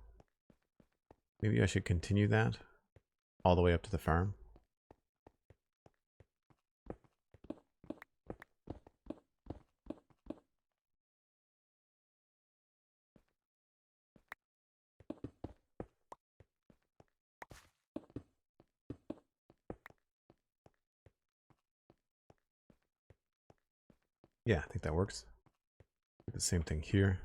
Maybe I should continue that all the way up to the farm. Yeah, I think that works. Do the same thing here.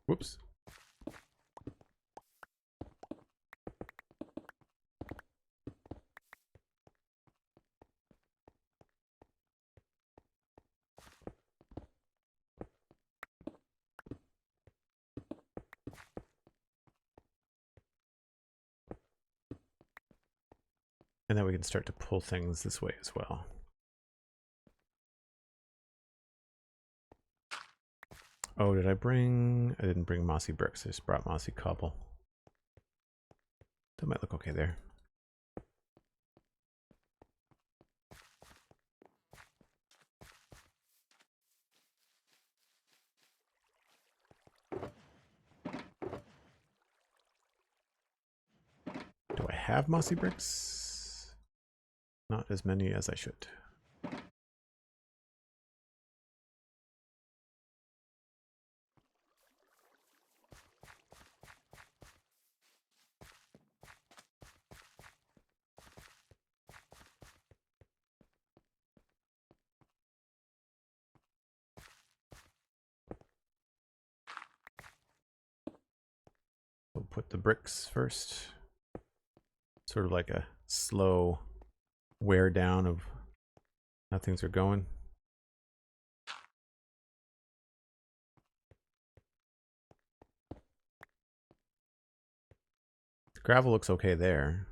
Whoops. And then we can start to pull things this way as well. Oh, did I bring... I didn't bring mossy bricks. I just brought mossy cobble. That might look okay there. Do I have mossy bricks? Not as many as I should. We'll put the bricks first. Sort of like a slow wear down of how things are going. The gravel looks okay there.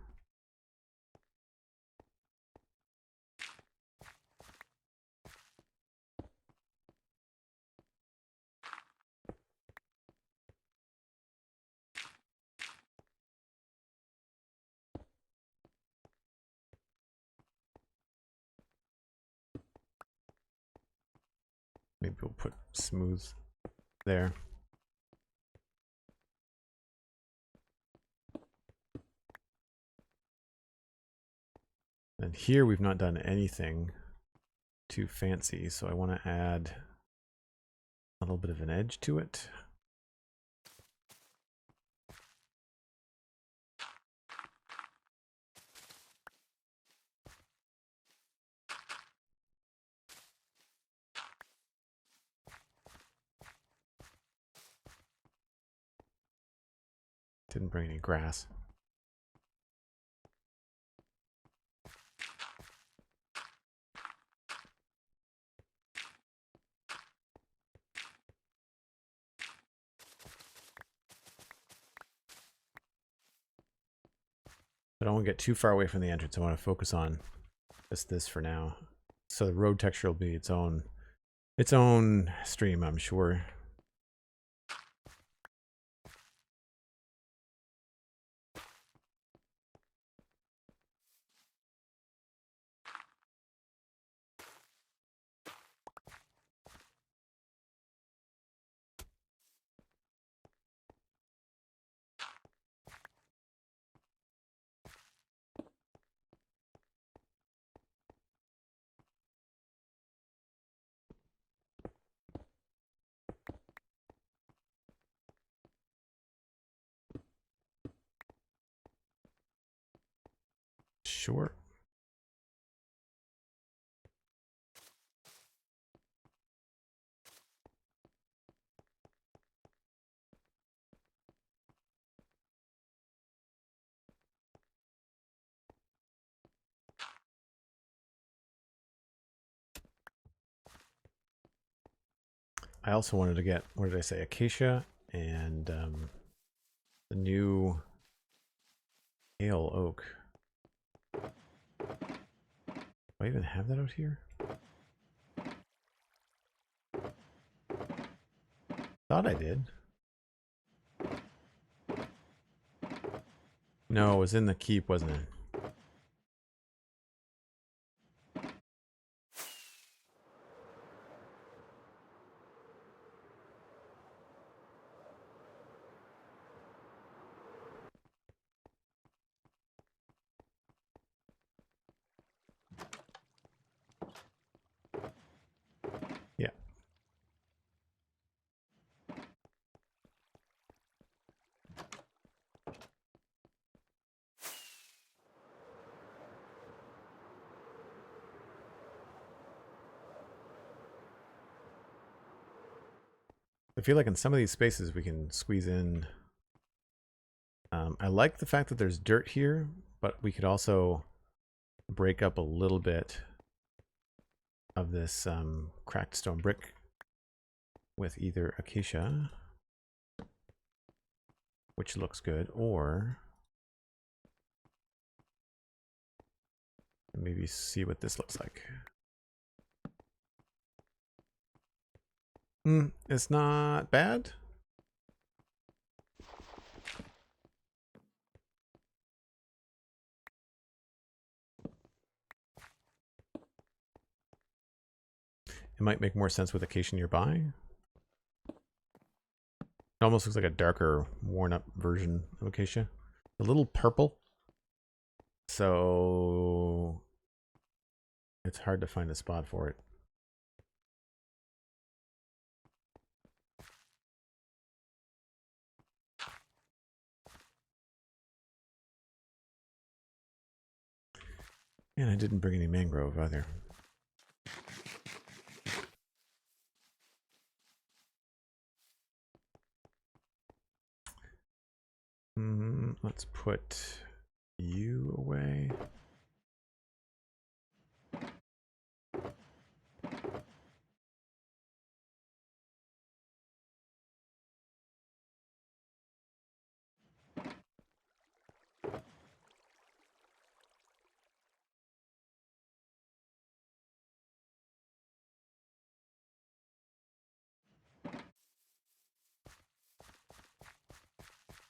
Maybe we'll put smooth there. And here we've not done anything too fancy, so I want to add a little bit of an edge to it. Didn't bring any grass. I don't want to get too far away from the entrance. I want to focus on just this for now. So the road texture will be its own stream, I'm sure. Sure. I also wanted to get, what did I say, acacia and the new pale oak. I even have that out here? Thought I did. No, it was in the keep, wasn't it? Yeah. I feel like in some of these spaces we can squeeze in. I like the fact that there's dirt here, but we could also break up a little bit of this cracked stone brick with either acacia, which looks good, or maybe see what this looks like. It's not bad. It might make more sense with acacia nearby. It almost looks like a darker, worn up version of acacia. A little purple. So it's hard to find a spot for it. And I didn't bring any mangrove either. Let's put you away.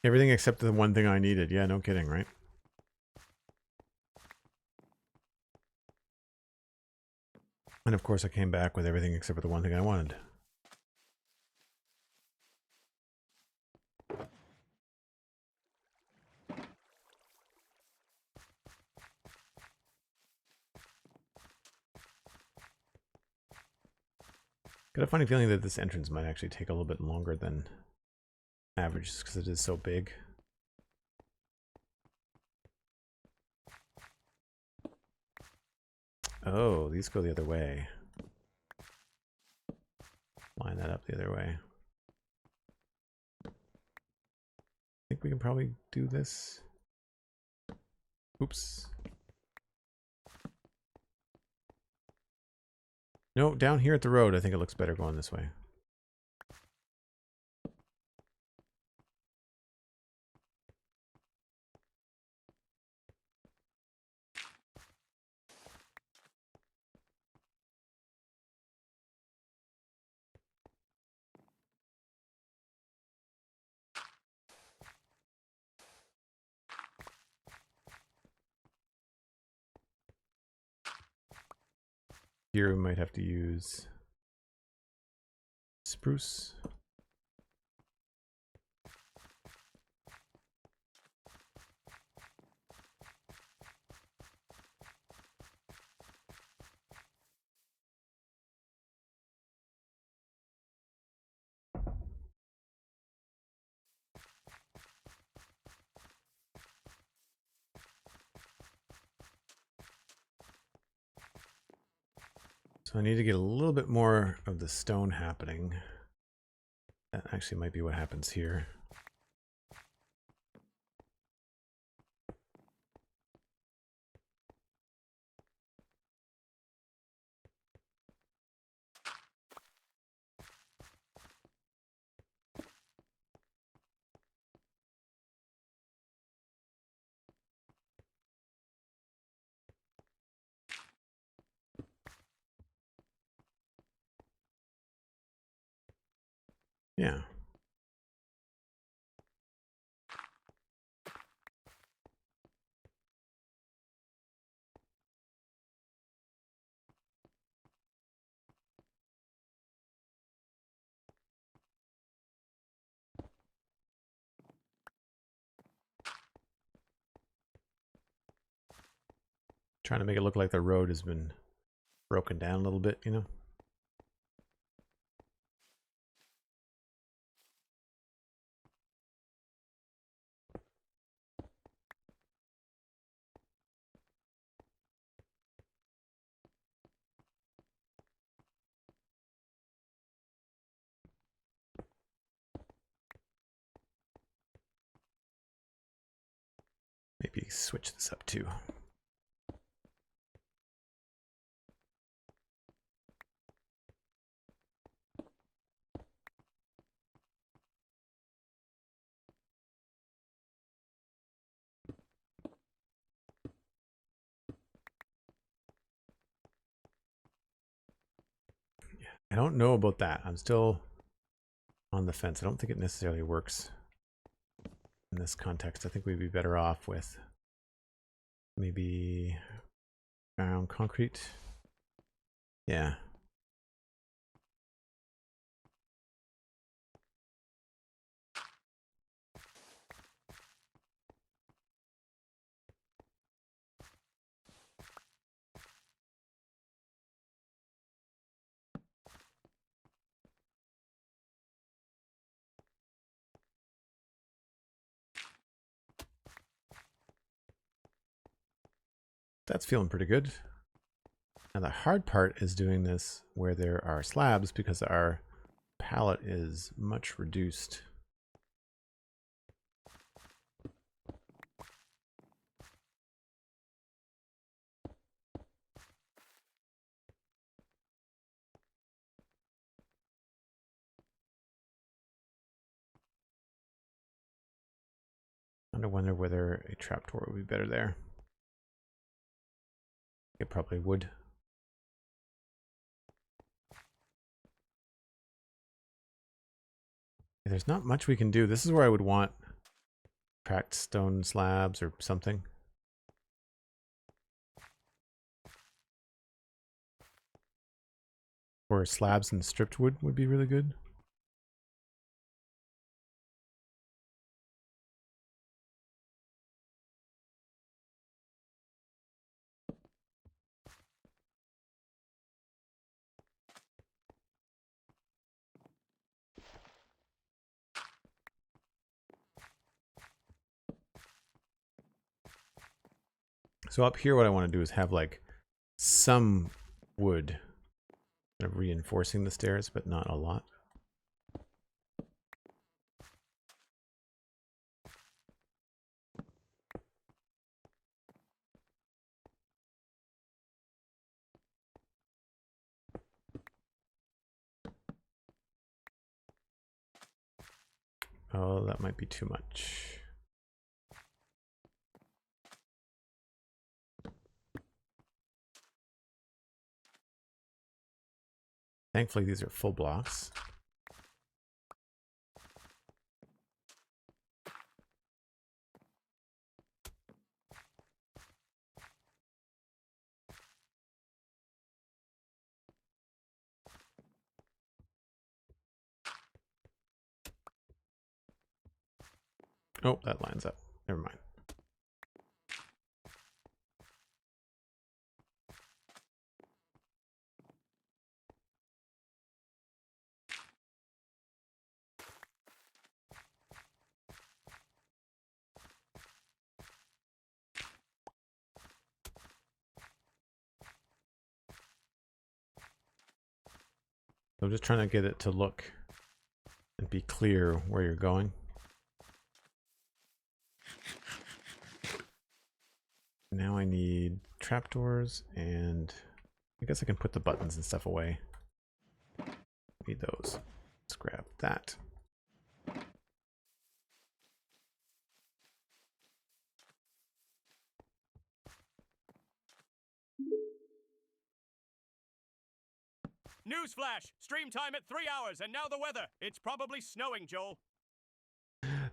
Everything except the one thing I needed. Yeah, no kidding, right? And of course I came back with everything except for the one thing I wanted. Got a funny feeling that this entrance might actually take a little bit longer than average just because it is so big. Oh, these go the other way. Line that up the other way. I think we can probably do this. Oops. No, down here at the road, I think it looks better going this way. Here we might have to use spruce. So I need to get a little bit more of the stone happening. That actually might be what happens here. Yeah. Trying to make it look like the road has been broken down a little bit, you know? Maybe switch this up too. Yeah, I don't know about that. I'm still on the fence. I don't think it necessarily works in this context. I think we'd be better off with maybe concrete. Yeah. That's feeling pretty good. Now the hard part is doing this where there are slabs because our palette is much reduced. I wonder whether a trapdoor would be better there. It probably would. There's not much we can do. This is where I would want cracked stone slabs or something. Or slabs and stripped wood would be really good. So up here what I want to do is have like some wood kind of reinforcing the stairs, but not a lot. Oh, that might be too much. Thankfully, these are full blocks. Oh, that lines up. Never mind. So I'm just trying to get it to look and be clear where you're going. Now I need trapdoors, and I guess I can put the buttons and stuff away. Need those. Let's grab that. Newsflash! Stream time at 3 hours, and now the weather. It's probably snowing, Joel.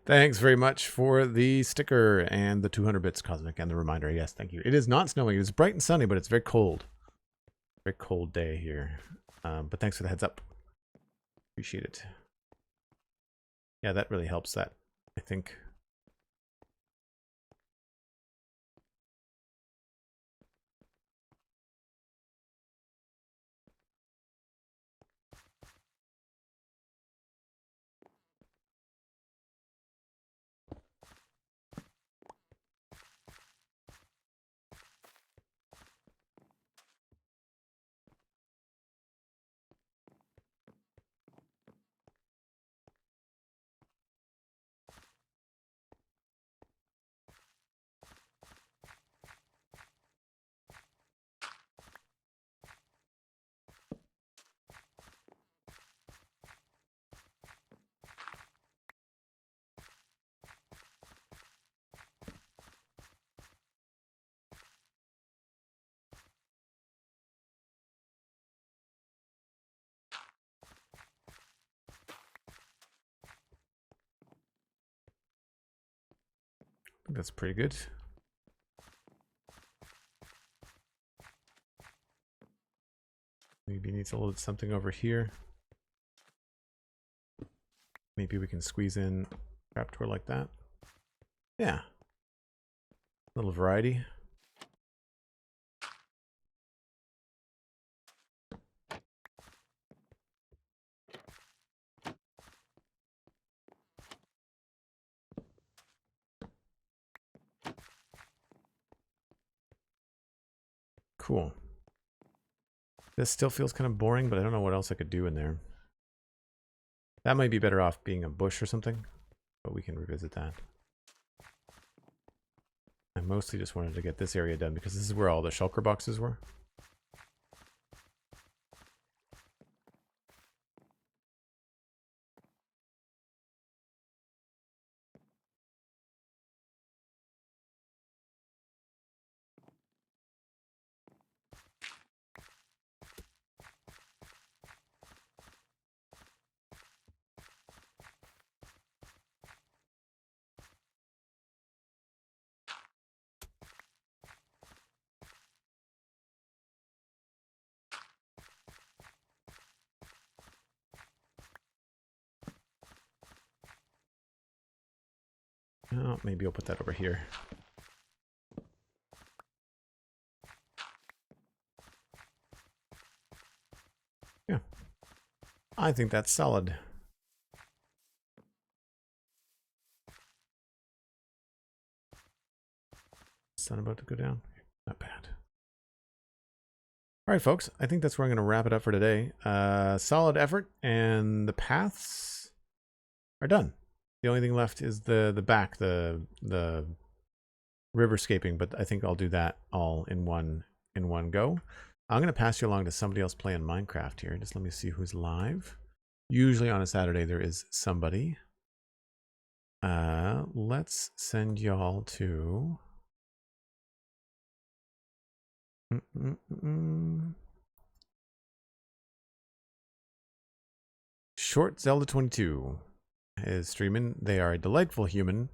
Thanks very much for the sticker and the 200 bits, Cosmic, and the reminder. Yes, thank you. It is not snowing. It is bright and sunny, but it's very cold. Very cold day here. But thanks for the heads up. Appreciate it. Yeah, that really helps that, I think. That's pretty good. Maybe needs a little something over here. Maybe we can squeeze in a trapdoor like that. Yeah. A little variety. Cool. This still feels kind of boring, but I don't know what else I could do in there. That might be better off being a bush or something, but we can revisit that. I mostly just wanted to get this area done because this is where all the shulker boxes were. Oh, maybe I'll put that over here. Yeah. I think that's solid. Sun about to go down. Not bad. All right, folks. I think that's where I'm going to wrap it up for today. Solid effort, and the paths are done. The only thing left is the back, the riverscaping, but I think I'll do that all in one go. I'm going to pass you along to somebody else playing Minecraft here. Just let me see who's live. Usually on a Saturday there is somebody. Let's send y'all to Short Zelda 22 is streaming. They are a delightful human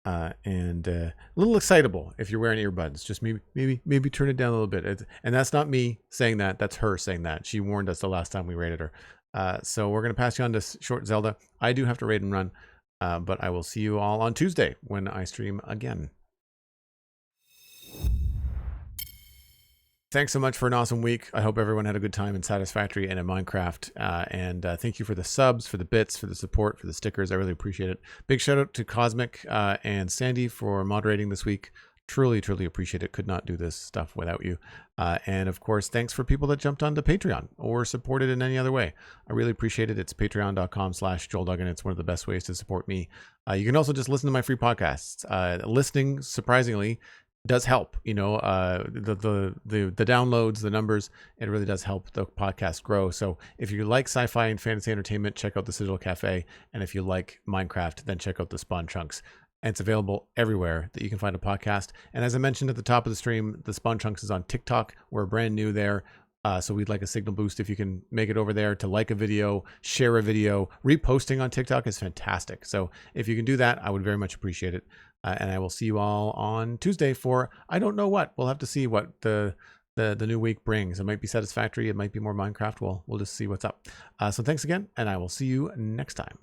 and a little excitable if you're wearing earbuds. Just maybe turn it down a little bit. And that's not me saying that. That's her saying that. She warned us the last time we raided her. So we're going to pass you on to Short Zelda. I do have to raid and run, but I will see you all on Tuesday when I stream again. Thanks so much for an awesome week. I hope everyone had a good time and satisfactory and in Minecraft. And thank you for the subs, for the bits, for the support, for the stickers. I really appreciate it. Big shout out to Cosmic and Sandy for moderating this week. Truly, truly appreciate it. Could not do this stuff without you. And of course, thanks for people that jumped onto Patreon or supported in any other way. I really appreciate it. It's patreon.com/JoelDuggan. It's one of the best ways to support me. You can also just listen to my free podcasts. Listening, surprisingly, does help. You know, the downloads, the numbers, it really does help the podcast grow. So if you like sci-fi and fantasy entertainment, check out the Citadel Cafe. And if you like Minecraft, then check out the Spawn Chunks. And it's available everywhere that you can find a podcast. And as I mentioned at the top of the stream, the Spawn Chunks is on TikTok. We're brand new there. So we'd like a signal boost if you can make it over there to like a video, share a video. Reposting on TikTok is fantastic. So if you can do that, I would very much appreciate it. And I will see you all on Tuesday for I don't know what. We'll have to see what the new week brings. It might be satisfactory. It might be more Minecraft. We'll just see what's up. So thanks again, and I will see you next time.